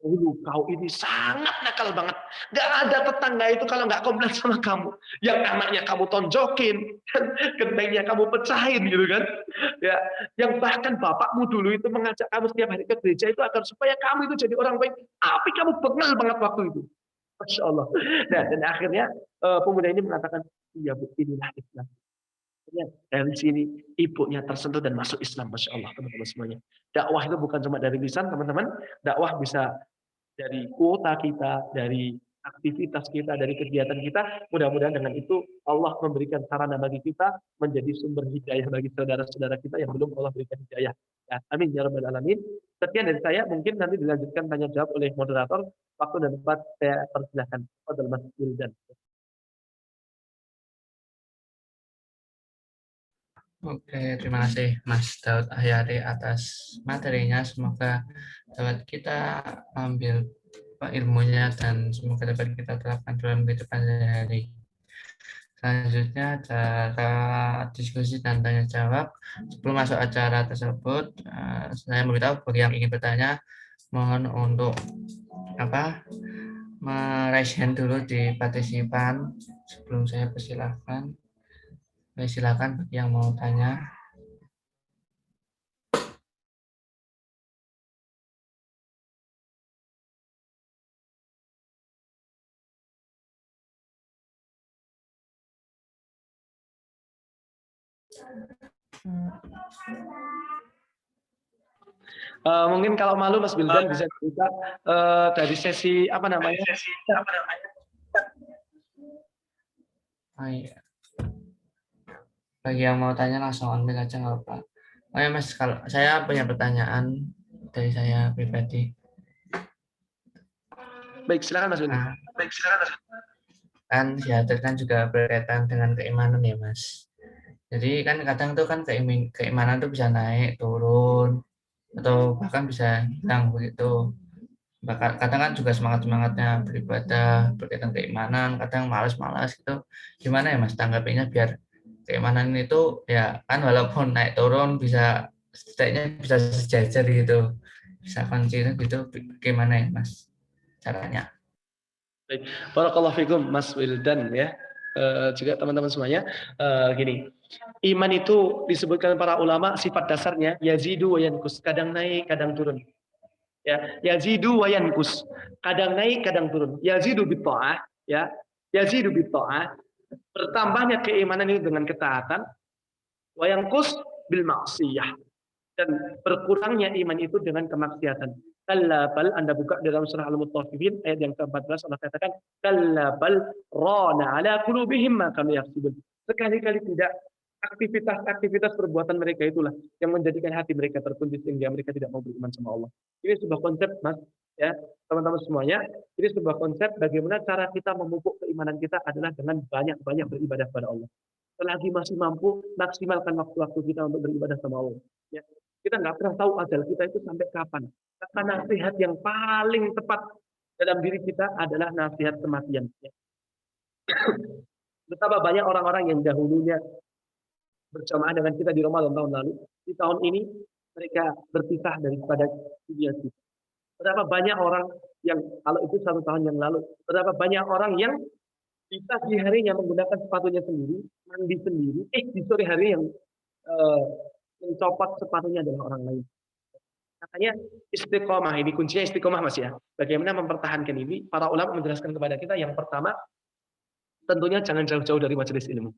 dulu kau ini sangat nakal banget. Gak ada tetangga itu kalau nggak komplain sama kamu. Yang anaknya kamu tonjokin, gentengnya kamu pecahin, gitu kan? Ya, yang bahkan bapakmu dulu itu mengajak kamu setiap hari ke gereja itu agar supaya kamu itu jadi orang baik. Tapi kamu bengal banget waktu itu. Masya Allah. Nah, dan akhirnya pemuda ini mengatakan, iya Bu, inilah Islam. Dari sini ibunya tersentuh dan masuk Islam, Masya Allah, teman-teman semuanya. Dakwah itu bukan cuma dari lisan, teman-teman. Dakwah bisa dari kuota kita, dari aktivitas kita, dari kegiatan kita. Mudah-mudahan dengan itu Allah memberikan sarana bagi kita menjadi sumber hidayah bagi saudara-saudara kita yang belum Allah berikan hidayah. Ya, amin ya rabbal alamin. Sekian dari saya, mungkin nanti dilanjutkan tanya jawab oleh moderator. Waktu dan tempat saya persilahkan. Fadhil Mas Wildan. Oke, terima kasih Mas Daud Ahyari atas materinya. Semoga dapat kita ambil ilmunya dan semoga dapat kita terapkan dalam kehidupan sehari-hari. Selanjutnya acara diskusi dan tanya jawab. Sebelum masuk acara tersebut, saya memberitahu bagi yang ingin bertanya, mohon untuk raise hand dulu di partisipan sebelum saya persilahkan. Silakan bagi yang mau tanya. Mungkin kalau malu Mas Wildan bisa cerita dari sesi apa namanya? Oh, iya. Bagi yang mau tanya langsung ambil aja nggak apa. Oh ya Mas, kalau saya punya pertanyaan dari saya pribadi. Baik, silakan Mas Wildan. Kan syahadat kan juga berkaitan dengan keimanan ya Mas. Jadi kan kadang tuh kan keimanan tuh bisa naik, turun, atau bahkan bisa hilang begitu. Kadang kan juga semangatnya beribadah berkaitan keimanan, kadang malas-malas gitu. Gimana ya Mas tanggapinya biar keimanan itu ya kan walaupun naik turun bisa setidaknya bisa sejajar gitu, bisa konsisten gitu. Gimana ya Mas caranya? Baik, barakallahu fikum Mas Wildan ya. Juga teman-teman semuanya, gini, iman itu disebutkan para ulama sifat dasarnya yazidu wa yankus, kadang naik kadang turun. Ya, yazidu wa yankus, kadang naik kadang turun. Yazidu bitta'ah, ya, yazidu bitta'ah, bertambahnya keimanan itu dengan ketaatan, wa yankus bil maksiyah, dan berkurangnya iman itu dengan kemaksiatan. Kalla bal, Anda buka dalam surah Al-Mutaffifin ayat yang ke-14, Allah katakan kalla bal rana ala qulubihim ma kanu yaksubun. Sekali-kali tidak, aktivitas perbuatan mereka itulah yang menjadikan hati mereka terkunci sehingga mereka tidak mau beriman sama Allah. Ini sebuah konsep, Mas, ya, teman-teman semuanya. Ini sebuah konsep bagaimana cara kita memupuk keimanan kita adalah dengan banyak-banyak beribadah kepada Allah. Selagi masih mampu, maksimalkan waktu-waktu kita untuk beribadah sama Allah. Ya. Kita nggak pernah tahu ajal kita itu sampai kapan. Karena nasihat yang paling tepat dalam diri kita adalah nasihat kematian. Ya. Betapa banyak orang-orang yang dahulunya berjamaah dengan kita di Ramadan tahun lalu, di tahun ini mereka berpisah daripada dunia kita. Berapa banyak orang yang, kalau itu 1 tahun yang lalu, berapa banyak orang yang bisa di harinya menggunakan sepatunya sendiri, mandi sendiri, di sore hari yang mencopot sepatunya adalah orang lain. Makanya istiqomah ini, kuncinya istiqomah, Mas, ya. Bagaimana mempertahankan ini? Para ulama menjelaskan kepada kita, yang pertama, tentunya jangan jauh-jauh dari majelis ilmu.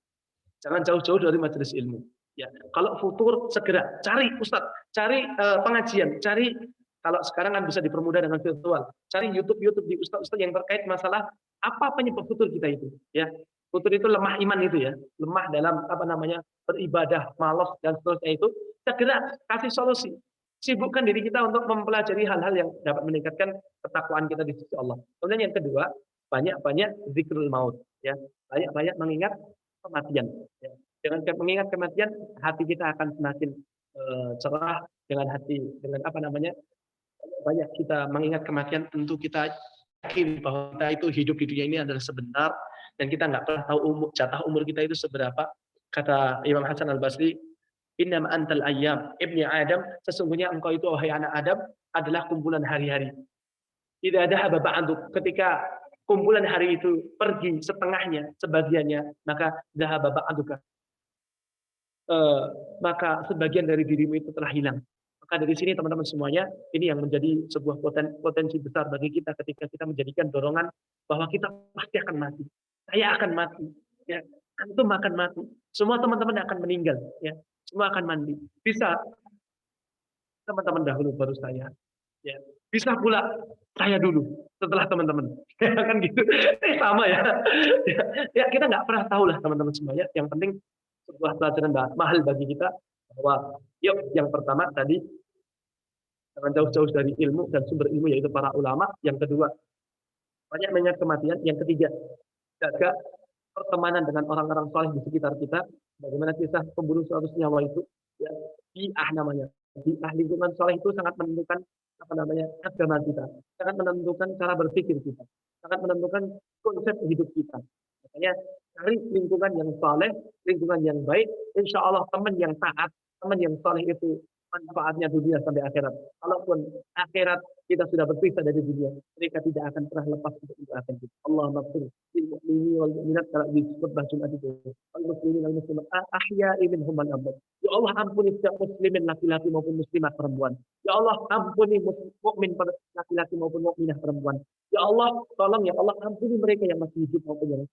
Jangan jauh-jauh dari majelis ilmu. Ya, kalau futur segera cari ustadz, cari pengajian, cari, kalau sekarang kan bisa dipermudah dengan virtual, cari YouTube di ustadz-ustadz yang terkait masalah apa penyebab futur kita itu. Ya, futur itu lemah iman itu ya, lemah dalam beribadah, malas dan seterusnya itu. Segera kasih solusi. Sibukkan diri kita untuk mempelajari hal-hal yang dapat meningkatkan ketakwaan kita di sisi Allah. Kemudian yang kedua, banyak-banyak zikrul maut. Ya, banyak-banyak mengingat kematian. Ya. Dengan mengingat kematian, hati kita akan semakin cerah. Dengan banyak kita mengingat kematian, tentu kita yakin bahwa kita itu hidup di dunia ini adalah sebentar dan kita nggak pernah tahu jatah umur kita itu seberapa. Kata Imam Hasan Al-Basri, innama antal ayyam ibni Adam, sesungguhnya engkau itu wahai anak Adam adalah kumpulan hari-hari. Tidak ada ba'du, ketika kumpulan hari itu pergi setengahnya, sebagiannya, maka dhahaba ba'duka. Maka sebagian dari dirimu itu telah hilang. Maka dari sini teman-teman semuanya, ini yang menjadi sebuah potensi besar bagi kita ketika kita menjadikan dorongan bahwa kita pasti akan mati. Saya akan mati. Ya. Antum akan mati. Semua teman-teman akan meninggal. Ya. Semua akan mati. Bisa teman-teman dahulu baru saya. Ya. Bisa pula saya dulu setelah teman-teman. Kan gitu. Sama ya. Ya, kita nggak pernah tahu lah teman-teman semuanya. Yang penting sebuah pelajaran mahal bagi kita bahwa yuk, yang pertama tadi jangan jauh-jauh dari ilmu dan sumber ilmu yaitu para ulama. Yang kedua, banyak mengingat kematian. Yang ketiga, jaga pertemanan dengan orang-orang saleh di sekitar kita. Bagaimana kisah pembunuh 100 nyawa itu, ya, namanya. Lingkungan saleh itu sangat menentukan agama kita, sangat menentukan cara berpikir kita, sangat menentukan konsep hidup kita. Makanya cari lingkungan yang saleh, lingkungan yang baik, insya Allah teman yang taat, teman yang saleh itu manfaatnya dunia sampai akhirat. Kalaupun akhirat kita sudah berpisah dari dunia, mereka tidak akan pernah lepas untuk mendoakan kita. Allah maghfir lil mu'minin wal mu'minat, kalau disebut Jumat itu. Al muslimin wal muslimat ahya'i minhum wal amwat. Ya Allah, ampuni setiap muslimin laki-laki maupun muslimat perempuan. Ya Allah, ampuni mukmin laki-laki maupun mukminah perempuan. Ya Allah, tolong ya Allah, ampuni mereka yang masih hidup maupun yang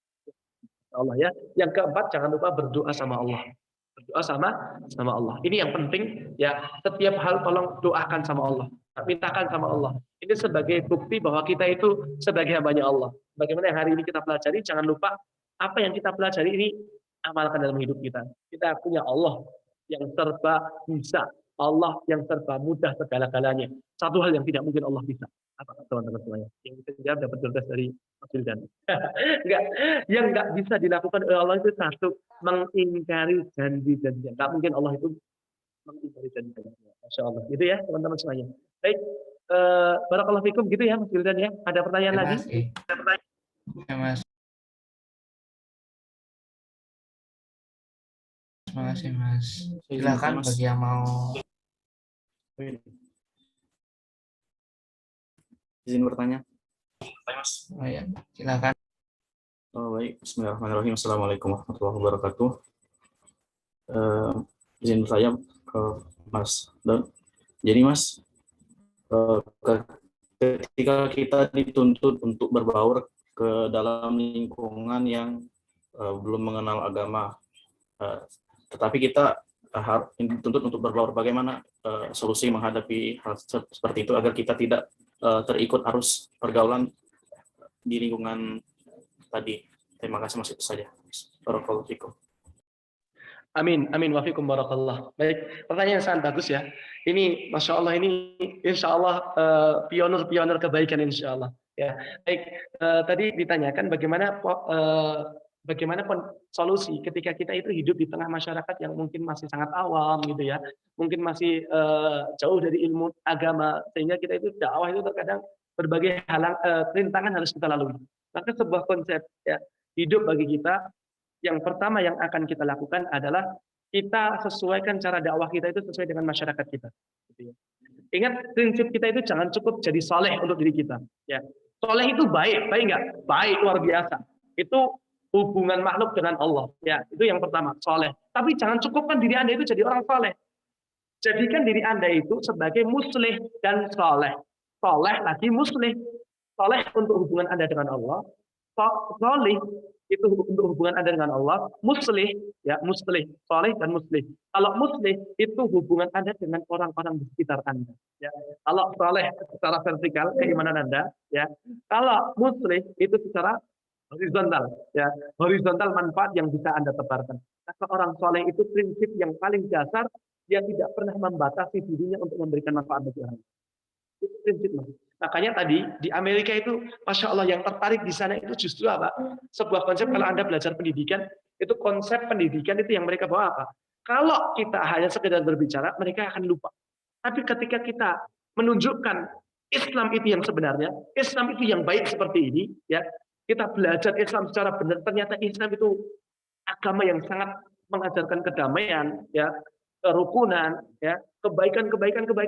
Allah, ya. Yang keempat, jangan lupa berdoa sama Allah. Berdoa sama Allah. Ini yang penting, ya. Setiap hal tolong doakan sama Allah, mintakan sama Allah. Ini sebagai bukti bahwa kita itu sebagai hambanya Allah. Bagaimana yang hari ini kita pelajari, jangan lupa apa yang kita pelajari ini amalkan dalam hidup kita. Kita punya Allah yang serba bisa, Allah yang serba mudah segala-galanya. Satu hal yang tidak mungkin Allah bisa. Apa teman-teman semuanya? Yang bisa dijawab dapat tugas dari Mas Wildan. Enggak, yang enggak bisa dilakukan oleh Allah itu satu, mengingkari janji-janjinya. Enggak mungkin Allah itu mengingkari janji-janjinya. Masya Allah. Gitu ya teman-teman semuanya. Baik, barakallahu fikum, gitu ya Mas Wildan ya. Ada pertanyaan lagi? Ada pertanyaan? Ya, Mas. Terima kasih, Mas. Silakan bagi yang mau izin bertanya. Oh ya, silakan. Oh, baik. Bismillahirrahmanirrahim. Assalamualaikum warahmatullahi wabarakatuh. Izin bertanya ke Mas Don. Jadi Mas, ketika kita dituntut untuk berbaur ke dalam lingkungan yang belum mengenal agama, tetapi kita dituntut untuk berbaur. Bagaimana solusi menghadapi hal seperti itu agar kita tidak terikut arus pergaulan di lingkungan tadi. Terima kasih, Mas, itu saja. Barakallahu fikum. Amin, amin, wafikum barakallah. Baik, pertanyaan yang sangat bagus ya. Ini, masya Allah, ini insya Allah pionir-pionir kebaikan insya Allah. Ya, baik. Tadi ditanyakan bagaimana solusi ketika kita itu hidup di tengah masyarakat yang mungkin masih sangat awam gitu ya, mungkin masih jauh dari ilmu agama, sehingga kita itu dakwah itu terkadang berbagai rintangan harus kita lalui. Maka sebuah konsep ya hidup bagi kita, yang pertama yang akan kita lakukan adalah kita sesuaikan cara dakwah kita itu sesuai dengan masyarakat kita. Gitu ya. Ingat prinsip kita itu jangan cukup jadi soleh untuk diri kita. Ya, soleh itu baik nggak? Baik, luar biasa. Itu hubungan makhluk dengan Allah. Ya, itu yang pertama, soleh. Tapi jangan cukupkan diri Anda itu jadi orang soleh. Jadikan diri Anda itu sebagai muslih dan soleh. Soleh lagi muslih. Soleh untuk hubungan Anda dengan Allah. Soleh itu untuk hubungan Anda dengan Allah, muslih ya, muslih, soleh dan muslih. Kalau muslih itu hubungan Anda dengan orang-orang di sekitar Anda ya. Kalau soleh secara vertikal keimanan Anda ya. Kalau muslih itu secara horizontal ya, horizontal manfaat yang bisa Anda tebarkan. Maka orang soleh itu prinsip yang paling dasar, dia tidak pernah membatasi dirinya untuk memberikan manfaat bagi orang. Itu prinsip. Makanya tadi di Amerika itu, masya Allah, yang tertarik di sana itu justru apa? Sebuah konsep. Kalau Anda belajar pendidikan, itu konsep pendidikan itu yang mereka bawa apa? Kalau kita hanya sekedar berbicara, mereka akan lupa. Tapi ketika kita menunjukkan Islam itu yang sebenarnya, Islam itu yang baik seperti ini, ya, kita belajar Islam secara benar. Ternyata Islam itu agama yang sangat mengajarkan kedamaian, ya, kerukunan, ya, kebaikan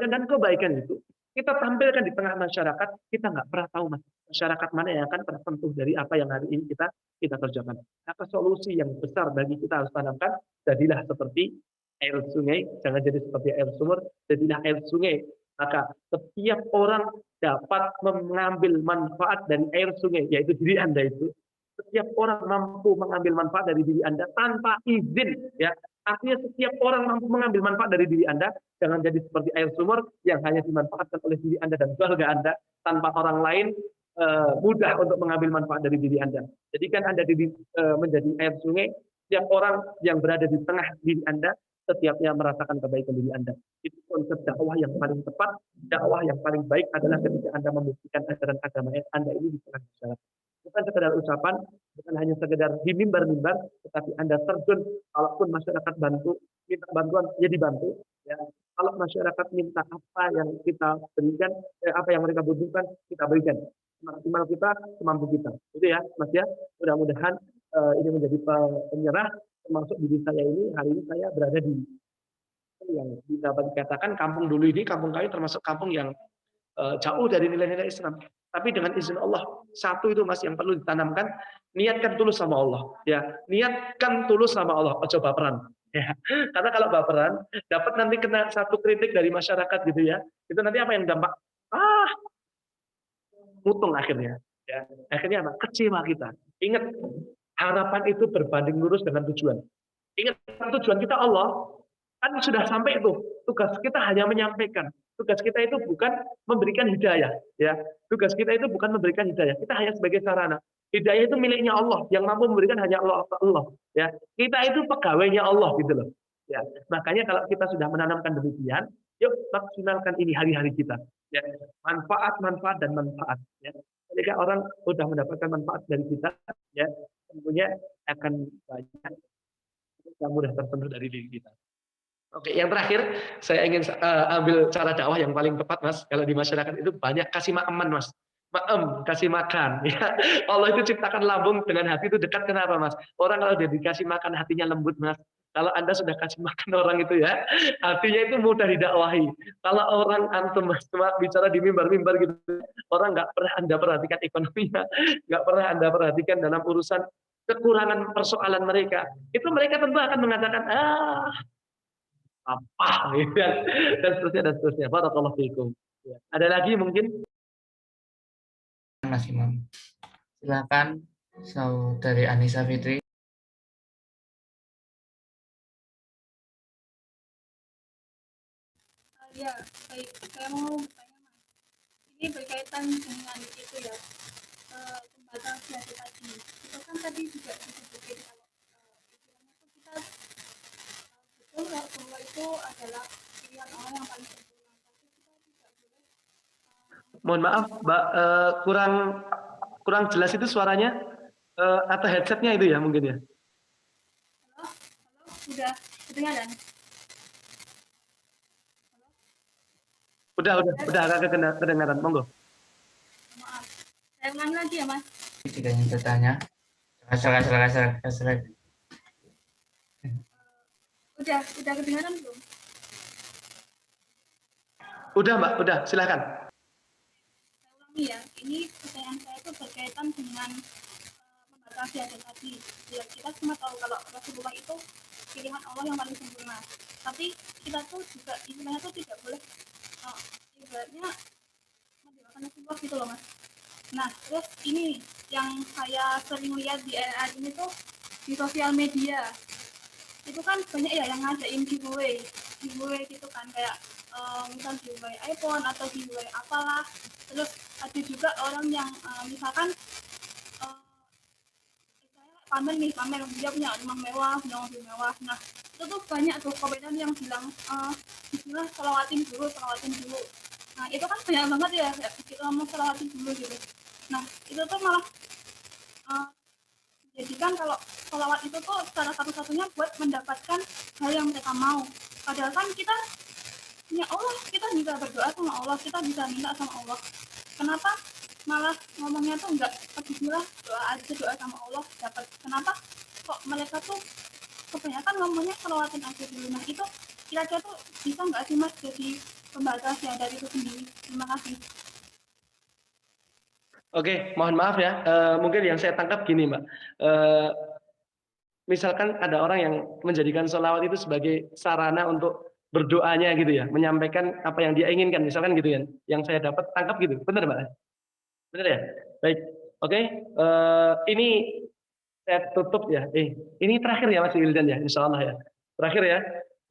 dan kebaikan itu kita tampilkan di tengah masyarakat. Kita nggak pernah tahu masyarakat mana yang akan tersentuh dari apa yang hari ini kita kerjakan. Maka solusi yang besar bagi kita harus tanamkan, jadilah seperti air sungai, jangan jadi seperti air sumur, jadilah air sungai. Maka setiap orang dapat mengambil manfaat dari air sungai, yaitu diri Anda itu. Setiap orang mampu mengambil manfaat dari diri Anda tanpa izin, ya. Artinya setiap orang mampu mengambil manfaat dari diri Anda. Jangan jadi seperti air sumur yang hanya dimanfaatkan oleh diri Anda dan keluarga Anda, tanpa orang lain mudah untuk mengambil manfaat dari diri Anda. Jadi kan Anda menjadi air sungai, setiap orang yang berada di tengah diri Anda, setiapnya merasakan kebaikan diri Anda. Itu konsep dakwah yang paling tepat. Dakwah yang paling baik adalah ketika Anda membuktikan ajaran agama Anda ini di tengah masyarakat. Bukan sekedar ucapan, bukan hanya sekedar di mimbar-mimbar, tetapi Anda terjun. Kalaupun masyarakat minta bantuan, ya dibantu. Ya. Kalau masyarakat minta apa yang kita berikan, apa yang mereka butuhkan, kita berikan. Maksimal kita, semampu kita. Itu ya, Mas ya. Mudah-mudahan ini menjadi penyerah, termasuk diri saya ini. Hari ini saya berada di yang dapat dikatakan kampung dulu ini, kampung kami termasuk kampung yang jauh dari nilai-nilai Islam. Tapi dengan izin Allah, satu itu Mas yang perlu ditanamkan, niatkan tulus sama Allah. Ya, niatkan tulus sama Allah. Ojo baperan. Ya. Karena kalau baperan, dapat nanti kena satu kritik dari masyarakat gitu ya. Itu nanti apa yang dampak? Mutung akhirnya. Ya. Akhirnya apa? Kecewa kita. Ingat, harapan itu berbanding lurus dengan tujuan. Ingat, tujuan kita Allah. Kan sudah sampai itu. Tugas kita hanya menyampaikan. Tugas kita itu bukan memberikan hidayah, ya. Tugas kita itu bukan memberikan hidayah. Kita hanya sebagai sarana. Hidayah itu miliknya Allah. Yang mampu memberikan hanya Allah, ya. Kita itu pegawainya Allah gitu loh. Ya. Makanya kalau kita sudah menanamkan demikian, yuk maksimalkan ini hari-hari kita. Ya. Manfaat dan manfaat. Ya. Ketika orang sudah mendapatkan manfaat dari kita, ya, tentunya akan banyak yang mudah tersentuh dari diri kita. Oke, yang terakhir saya ingin ambil cara dakwah yang paling tepat, Mas. Kalau di masyarakat itu banyak kasih makan, Mas. Kasih makan. Ya. Allah itu ciptakan lambung dengan hati itu dekat. Kenapa, Mas? Orang kalau dia dikasih makan hatinya lembut, Mas. Kalau Anda sudah kasih makan orang itu ya, hatinya itu mudah didakwahi. Kalau orang antum Mas cuma bicara di mimbar-mimbar gitu, orang nggak pernah Anda perhatikan ekonominya, nggak pernah Anda perhatikan dalam urusan kekurangan persoalan mereka. Itu mereka tentu akan mengatakan, apa gitu dan seterusnya. Barakallahu fiikum. Ya. Ada lagi mungkin? Mas Imam. Silakan Saudari Anissa Fitri. Ya, baik. Saya mau bertanya, Mas. Ini berkaitan dengan itu ya, pembatal puasa tadi. Itu kan tadi juga disebutkan kalau istilahnya tuh kita betul bahwa itu adalah pilihan orang yang paling sempurna. Tapi kita tidak boleh Mohon maaf, Mbak, kurang jelas itu suaranya atau headsetnya itu ya mungkin ya. halo, sudah kedengaran? Udah agak kedengaran, monggo. Maaf. Saya ulangi lagi ya, Mas. Jika yang bertanya, silakan. Udah kedengaran belum? Udah Mbak, udah, silakan. Saya ulangi ya. Ini pertanyaan saya itu berkaitan dengan pembatal puasa tadi. Ya, kita semua tahu kalau Rasulullah itu pilihan Allah yang paling sempurna. Tapi kita tuh juga istilahnya tuh tidak boleh ibaratnya mendewakan Rasulullah gitu loh, Mas. Nah, terus ini yang saya sering lihat di era ini tuh di sosial media. Itu kan banyak ya yang ngadain giveaway gitu kan, kayak misal giveaway iPhone atau giveaway apalah. Terus ada juga orang yang misalkan pamer dia punya rumah mewah, punya mobil mewah. Nah, itu tuh banyak tuh komentar yang bilang bismillah selawatin dulu. Nah, itu kan banyak banget ya kita ngomong selawatin dulu gitu. Nah, itu tuh malah jadikan kalau sholawat itu tuh cara satu-satunya buat mendapatkan hal yang mereka mau. Padahal kan kita punya Allah, kita bisa berdoa sama Allah, kita bisa minta sama Allah. Kenapa malah ngomongnya tuh enggak bismillah, doa sama Allah dapat? Kenapa kok mereka tuh kebanyakan ngomongnya selawatin aja dulu? Nah, itu kira-kira tuh bisa nggak sih Mas jadi pembatas ya dari itu sendiri? Terima kasih. Oke, mohon maaf ya. Mungkin yang saya tangkap gini, Mbak. Misalkan ada orang yang menjadikan sholawat itu sebagai sarana untuk berdoanya gitu ya, menyampaikan apa yang dia inginkan, misalkan gitu ya. Yang saya dapat tangkap gitu, benar Mbak? Benar ya? Baik. Oke. Ini saya tutup ya. Ini terakhir ya Mas Wildan ya, Insya Allah ya. Terakhir ya.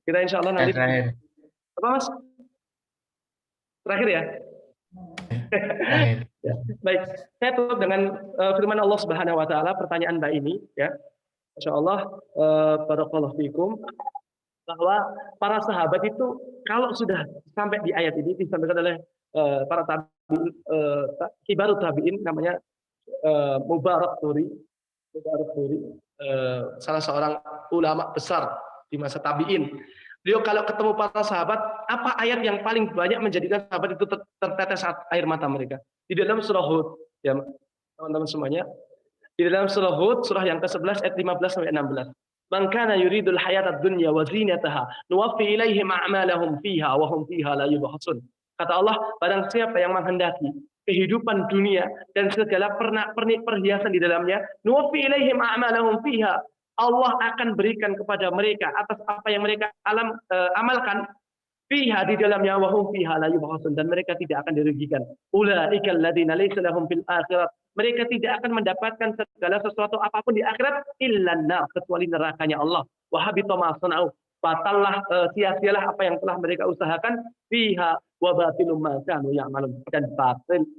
Kita Insya Allah nanti. Terakhir. Apa Mas? Terakhir ya. Terakhir. Ya, baik, saya tutup dengan firman Allah Subhanahu Wa Taala. Pertanyaan Mbak ini, ya, Masya Allah, barakallahu fikum, bahwa para sahabat itu kalau sudah sampai di ayat ini disampaikan oleh para tabi'in, kibarut tabi'in, namanya Mubarak Turi, salah seorang ulama besar di masa tabi'in. Beliau kalau ketemu para sahabat, apa ayat yang paling banyak menjadikan sahabat itu tertetes air mata mereka? Di dalam surah Hud, ya teman-teman semuanya. Di dalam surah Hud, surah yang ke-11 ayat 15 sampai 16. Man kana yuridul hayatad dunya wa zinataha nuwaffi ilaihim a'malahum fiha wa hum fiha la yubkhasun. Kata Allah, barang siapa yang menghendaki kehidupan dunia dan segala pernik-pernik perhiasan di dalamnya, nuwaffi ilaihim a'malahum fiha, Allah akan berikan kepada mereka atas apa yang mereka amalkan fiha di dalamnya, wa hum fiha la yubkhasun, dan mereka tidak akan dirugikan. Ulaikal ladzina laysa lahum fil akhirat, mereka tidak akan mendapatkan segala sesuatu apapun di akhirat illan nar, kecuali nerakanya Allah. Wa habita ma sana'u, batallah, sia-sialah apa yang telah mereka usahakan, fiha wa batilum ma kanu ya'malun, dan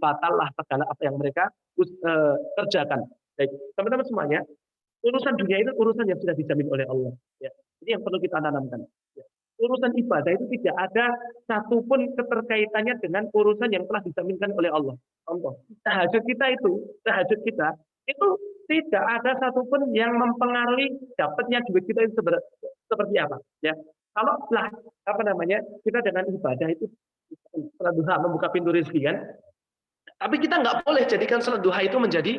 batallah segala apa yang mereka kerjakan. Baik, teman-teman semuanya, urusan dunia itu urusan yang sudah dijamin oleh Allah. Ya. Ini yang perlu kita tanamkan. Ya. Urusan ibadah itu tidak ada satupun keterkaitannya dengan urusan yang telah dijaminkan oleh Allah. Contoh, tahajud kita itu tidak ada satupun yang mempengaruhi dapatnya duit kita itu seperti apa. Ya. Kalau kita dengan ibadah itu salat duha membuka pintu rezeki kan, tapi kita nggak boleh jadikan salat duha itu menjadi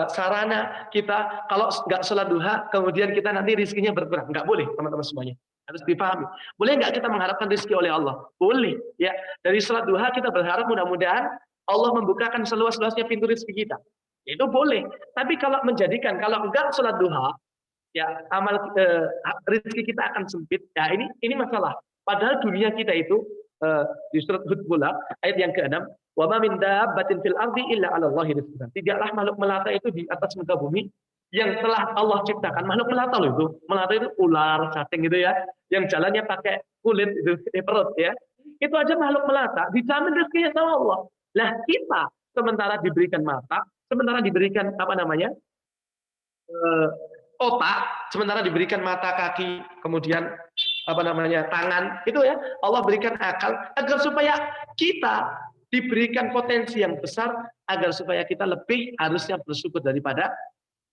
sarana kita, kalau nggak sholat duha kemudian kita nanti rizkinya berkurang. Nggak boleh, teman-teman semuanya, harus dipahami. Boleh nggak kita mengharapkan rizki oleh Allah? Boleh ya. Dari sholat duha kita berharap mudah-mudahan Allah membukakan seluas-luasnya pintu rizki kita, itu boleh. Tapi kalau nggak sholat duha, ya amal rizki kita akan sempit. Ya ini masalah. Padahal dunia kita itu di surat Hud pula ayat yang ke-6, wa ma min dabbatin fil ardi illa 'ala Allahi rizquha. Tidaklah makhluk melata itu di atas muka bumi yang telah Allah ciptakan. Makhluk melata loh itu. Melata itu ular, cacing gitu ya, yang jalannya pakai kulit itu perut ya. Itu aja makhluk melata, dijamin rezekinya sama Allah. Lah kita sementara diberikan mata, sementara diberikan apa namanya? Otak, sementara diberikan mata, kaki, kemudian apa namanya? Tangan, itu ya. Allah berikan akal agar supaya kita diberikan potensi yang besar agar supaya kita lebih harusnya bersyukur daripada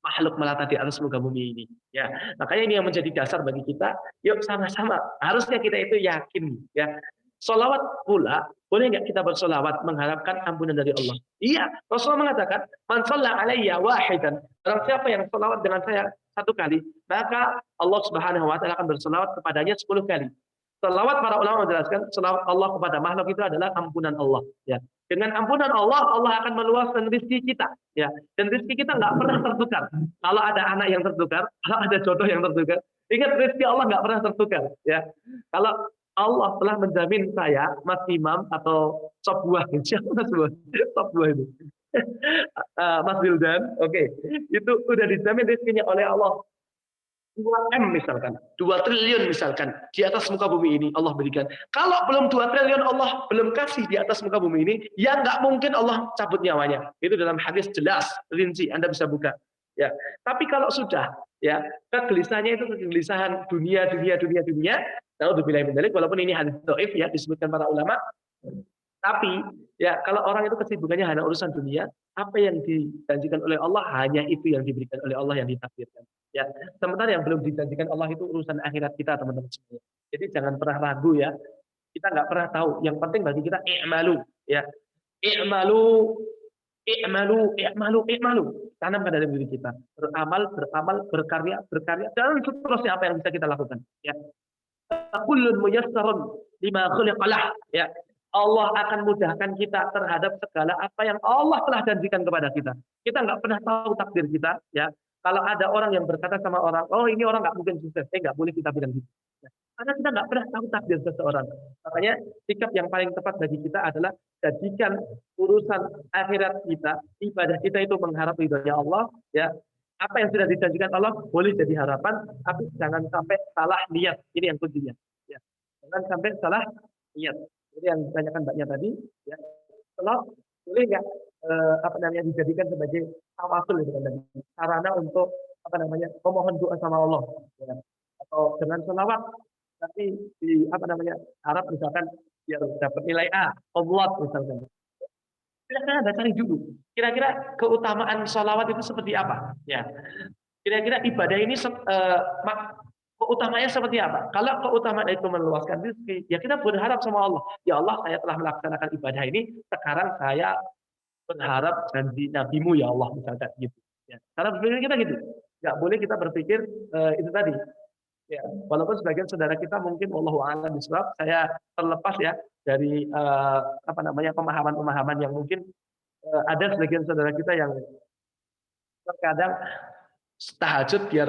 makhluk melata di atas muka bumi ini. Ya, makanya ini yang menjadi dasar bagi kita. Yuk sama-sama. Harusnya kita itu yakin. Ya, solawat pula boleh nggak kita bersolawat mengharapkan ampunan dari Allah? Iya, Rasulullah mengatakan, "Man shalla alayya wahidan." Barang siapa yang solawat dengan saya satu kali, maka Allah Subhanahu wa taala akan bersolawat kepadanya 10 kali. Selawat para ulama menjelaskan, selawat Allah kepada makhluk itu adalah ampunan Allah. Ya, dengan ampunan Allah, Allah akan meluaskan rezeki kita. Ya, dan rezeki kita nggak pernah tertukar. Kalau ada anak yang tertukar, kalau ada jodoh yang tertukar, ingat rezeki Allah nggak pernah tertukar. Ya, kalau Allah telah menjamin saya, Mas Imam atau Sop Buah, siapa Mas Buah? Sop Buah itu. Mas Wildan, oke, itu udah dijamin rezekinya oleh Allah. 2M misalkan, 2 triliun misalkan, di atas muka bumi ini Allah berikan. Kalau belum 2 triliun Allah belum kasih di atas muka bumi ini, ya nggak mungkin Allah cabut nyawanya. Itu dalam hadis jelas, rinci, Anda bisa buka. Ya, tapi kalau sudah, ya kegelisahannya itu kegelisahan dunia. Naudzubillah min dzalik, walaupun ini hadis dhaif ya disebutkan para ulama. Tapi ya kalau orang itu kesibukannya hanya urusan dunia, apa yang dijanjikan oleh Allah hanya itu yang diberikan oleh Allah yang ditakdirkan. Ya, sementara yang belum dijanjikan Allah itu urusan akhirat kita, teman-teman semua. Jadi jangan pernah ragu ya. Kita nggak pernah tahu. Yang penting bagi kita i'malu, ya. I'malu. Tanamkan dalam diri kita. Beramal, berkarya, dan seterusnya apa yang bisa kita lakukan. Ya. Kullun muyassarun lima khuliqalah. Ya. Allah akan mudahkan kita terhadap segala apa yang Allah telah janjikan kepada kita. Kita nggak pernah tahu takdir kita, ya. Kalau ada orang yang berkata sama orang, oh ini orang nggak mungkin sukses, nggak boleh kita bilang gitu. Ya. Karena kita nggak pernah tahu takdir seseorang. Makanya sikap yang paling tepat bagi kita adalah jadikan urusan akhirat kita, ibadah kita itu mengharap ridhonya Allah, ya. Apa yang sudah dijanjikan Allah boleh jadi harapan, tapi jangan sampai salah niat. Ini yang kuncinya. Ya. Jangan sampai salah niat. Jadi yang ditanyakan mbaknya tadi, ya, kalau boleh nggak apa namanya dijadikan sebagai tawasul gitu kan, sarana untuk apa namanya memohon doa sama Allah, ya. Atau dengan selawat nanti di apa namanya harap misalkan biar dapat nilai A, Allah misalkan. Kira-kira Anda cari dulu. Kira-kira keutamaan sholawat itu seperti apa? Ya. Kira-kira ibadah ini keutamanya seperti apa? Kalau keutamaan itu meluaskan rezeki, ya kita berharap sama Allah. Ya Allah, saya telah melaksanakan ibadah ini, sekarang saya berharap janji Nabimu ya Allah, misalkan gitu. Ya. Cara berpikir kita gitu. Nggak boleh kita berpikir itu tadi. Ya, walaupun sebagian saudara kita mungkin wallahu a'lam bishawab, saya terlepas ya dari apa namanya pemahaman-pemahaman yang mungkin ada sebagian saudara kita yang terkadang tahajud biar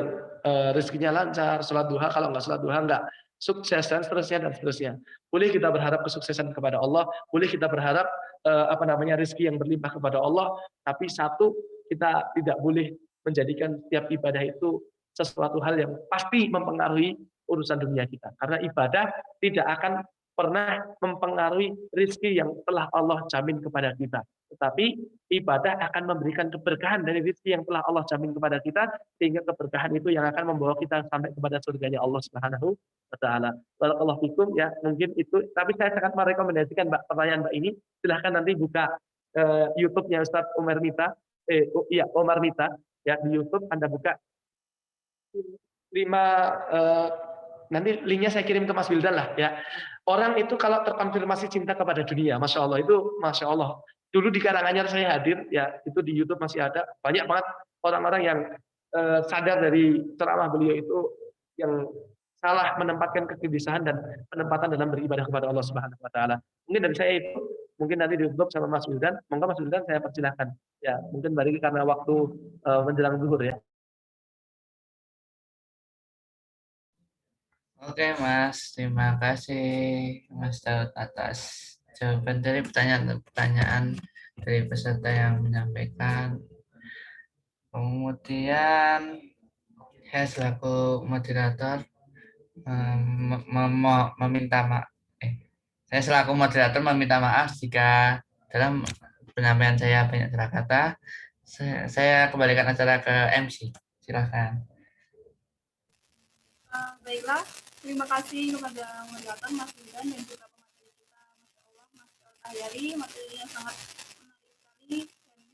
rezekinya lancar, sholat duha, kalau nggak sholat duha nggak sukses dan seterusnya. Boleh kita berharap kesuksesan kepada Allah, boleh kita berharap apa namanya rezeki yang berlimpah kepada Allah, tapi satu, kita tidak boleh menjadikan setiap ibadah itu sesuatu hal yang pasti mempengaruhi urusan dunia kita. Karena ibadah tidak akan pernah mempengaruhi rezeki yang telah Allah jamin kepada kita. Tetapi ibadah akan memberikan keberkahan dari rezeki yang telah Allah jamin kepada kita, sehingga keberkahan itu yang akan membawa kita sampai kepada surganya Allah Subhanahu wa taala. Barakallahu fikum, ya, mungkin itu, tapi saya sangat merekomendasikan Mbak pertanyaan Mbak ini, silahkan nanti buka YouTube-nya Ustadz Omar Mita, Omar Mita, ya, di YouTube Anda buka 5 nanti linknya saya kirim ke Mas Wildan lah, ya. Orang itu kalau terkonfirmasi cinta kepada dunia, masya Allah, itu masya Allah. Dulu di Karanganyar saya hadir, ya, itu di YouTube masih ada banyak banget orang-orang yang sadar dari ceramah beliau itu yang salah menempatkan kegelisahan dan penempatan dalam beribadah kepada Allah Subhanahu wa taala. Mungkin dari saya itu, mungkin nanti ditutup sama Mas Wildan. Monggo Mas Wildan, saya persilahkan. Ya, mungkin balik karena waktu menjelang zuhur ya. Oke Mas, terima kasih Mas Daud atas jawaban dari pertanyaan dari peserta yang menyampaikan. Kemudian saya selaku moderator Saya selaku moderator meminta maaf jika dalam penyampaian saya banyak salah kata. Saya kembalikan acara ke MC. Silakan. Baiklah, terima kasih kepada moderator Mas Wildan dan juga pemateri kita, Masya Allah, Mas Ahyari, materinya sangat menarik sekali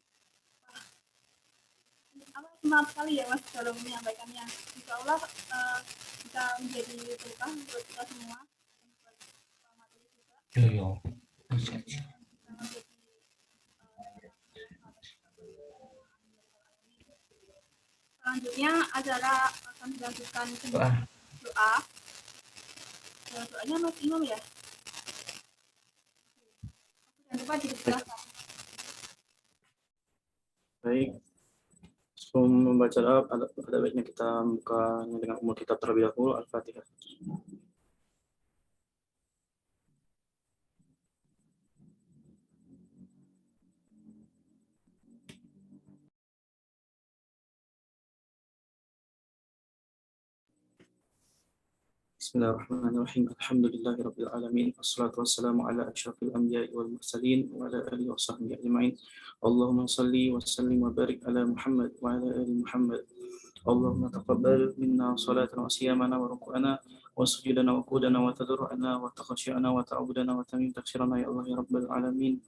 dan semangat sekali ya Mas dalam menyampaikannya. Insya Allah bisa menjadi berkah buat kita semua dan buat pemateri juga. Yo. Bisa menjadi selanjutnya acara akan dilanjutkan dengan doa. Doanya Mas Imam ya. Jangan lupa dipersilakan. Baik, sebelum membaca doa, ada baiknya kita buka dengan umur kita terlebih dahulu, Al-Fatihah. Bismillahirrahmanirrahim. Alhamdulillahirabbil alamin. Wassalatu wassalamu ala asyrafil anbiya'i wal mursalin wa ala alihi washabbihi ajmain. Allahumma shalli wa sallim wa barik ala Muhammad wa ala ali Muhammad. Allahumma taqabbal minna salatana wa siyamana wa ruku'ana wa sujudana wa qudana wa tadarru'ana wa takhashyana wa ta'abudana wa tamim taksirana ya Allah ya rabbal alamin.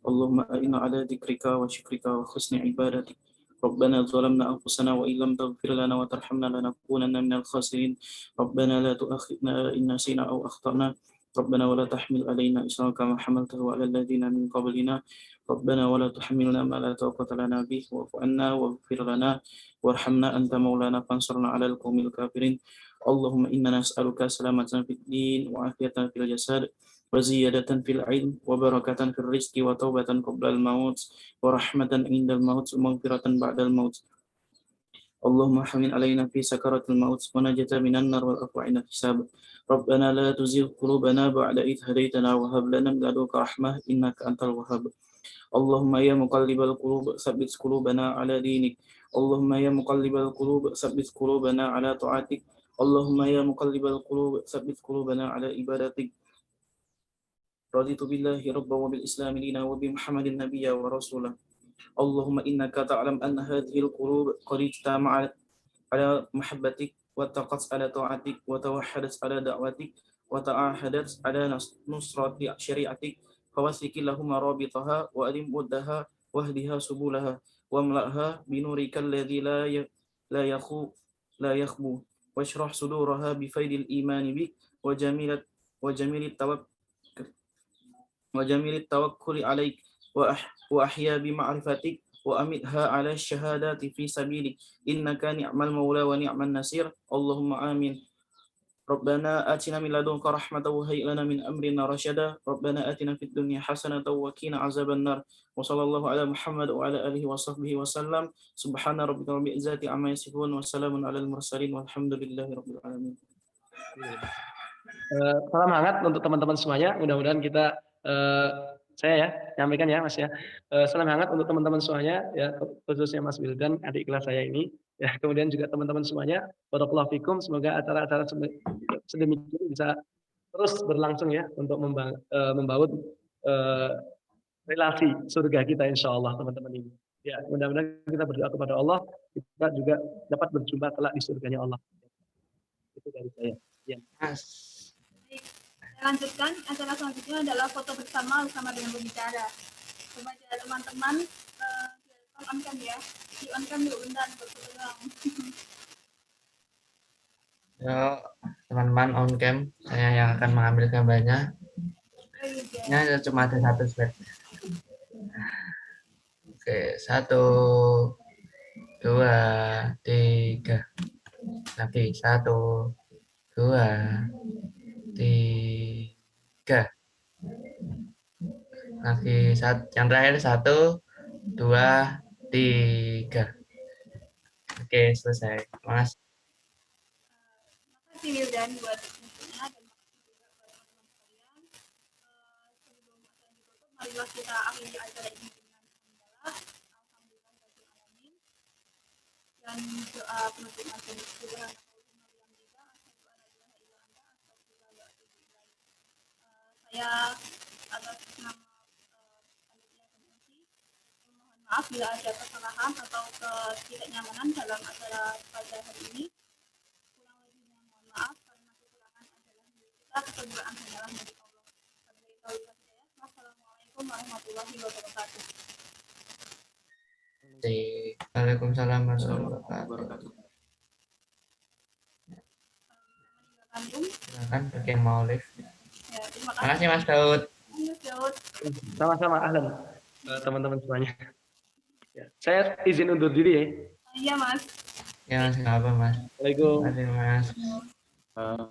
Allahumma a'inna ala dzikrika wa syukrika wa husni ibadatik. ربنا ظلمنا أنفسنا وإن لم تغفر لنا وترحمنا لنكونن من الخاسرين ربنا لا تؤاخذنا إن نسينا أو أخطأنا ربنا ولا تحمل علينا إصرا كما حملته على الذين من قبلنا ربنا ولا تحملنا ما لا طاقة لنا به واعف عنا واغفر لنا وارحمنا أنت مولانا فانصرنا على القوم الكافرين اللهم إنا نسألك سلامة في الدين وعافية في الجسد وزيادة في العلم وبركة في الرزق وتوبة قبل الموت ورحمة عند الموت ومغفرة بعد الموت اللهم حمل علينا في سكرة الموت ونجة من النار والعفو عند الحساب ربنا لا تزغ قلوبنا بعد إذ هديتنا وهب لنا من لدنك رحمة إنك أنت الوهاب اللهم يا مقلب القلوب ثبت قلوبنا على دينك اللهم يا مقلب القلوب ثبت قلوبنا على طاعتك اللهم يا مقلب القلوب ثبت قلوبنا على عبادتك رضيت بالله ربا وبالإسلام دينا وبمحمد النبي ورسولا اللهم إنك تعلم أن هذه القلوب قد اجتمعت على محبتك واتقت على طاعتك وتوحدت على دعوتك وتعاهدت على نصرة شريعتك فوثق اللهم رابطها وأدم ودها واهدها سبلها واملأها بنورك الذي لا يخبو واشرح صدورها بفيض الإيمان بك وجميل التوكل عليك وأحيا بمعرفتك وأمتها على الشهادات في سبيلك إنك نعم المولى ونعم النصير اللهم آمين ربنا آتنا من لدنك رحمة وهيئ لنا من أمرنا رشدا ربنا آتنا في الدنيا حسنة وقنا عذاب النار وصلى الله على محمد وعلى آله وصحبه وسلم سبحان ربك رب العزة عما يصفون وسلام على المرسلين والحمد لله رب العالمين. Salam hangat untuk teman-teman semuanya. Mudah-mudahan kita saya ya nyampaikan ya Mas ya. Salam hangat untuk teman-teman semuanya ya, khususnya Mas Wildan, adik kelas saya ini. Ya, kemudian juga teman-teman semuanya. Barakallahu fikum. Semoga acara-acara sedemikian bisa terus berlangsung ya untuk membaut relasi surga kita insya Allah teman-teman ini. Ya, mudah-mudahan kita berdoa kepada Allah, kita juga dapat berjumpa kelak di surganya Allah. Itu dari saya. Ya. Mas. Baik, saya lanjutkan. Acara selanjutnya adalah foto bersama dengan pembicara. Kepada teman-teman, on-cam ya. Di on-cam yuk, bentar, berfoto doang. Yuk, teman-teman on cam, saya yang akan mengambil gambarnya. Ini cuma ada satu slide. Oke, 1, 2, 3. Lagi 1, 2, 3. Lagi yang terakhir 1, 2, 3. Oke, selesai. Mas. Terima kasih Wildan buat infonya dan makasih juga buat teman-teman sekalian. Sebelum acara ditutup, marilah kita akhiri acara ini dengan hamdalah. Alhamdulillah rabbil alamin. Dan doa penutup majelis juga. Saya apabila ada kesalahan atau ketidaknyamanan dalam acara pada hari ini. Kurang lebihnya mohon maaf, karena kekurangan adalah milik kita, kesempurnaan hanyalah milik Allah. Wassalamualaikum warahmatullahi wabarakatuh. Waalaikumsalam warahmatullahi Assalamualaikum wabarakatuh. warahmatullahi wabarakatuh. Meninggalkan Zoom. Silakan bagi yang mau live. Ya, terima kasih. Makasih Mas Daud. Mas Daud. Sama-sama, ahlan teman-teman semuanya. Ya, saya izin undur diri ya. Iya, Mas. Ya, Mas, nggak apa Mas. Assalamualaikum. Terima kasih Mas. Eh,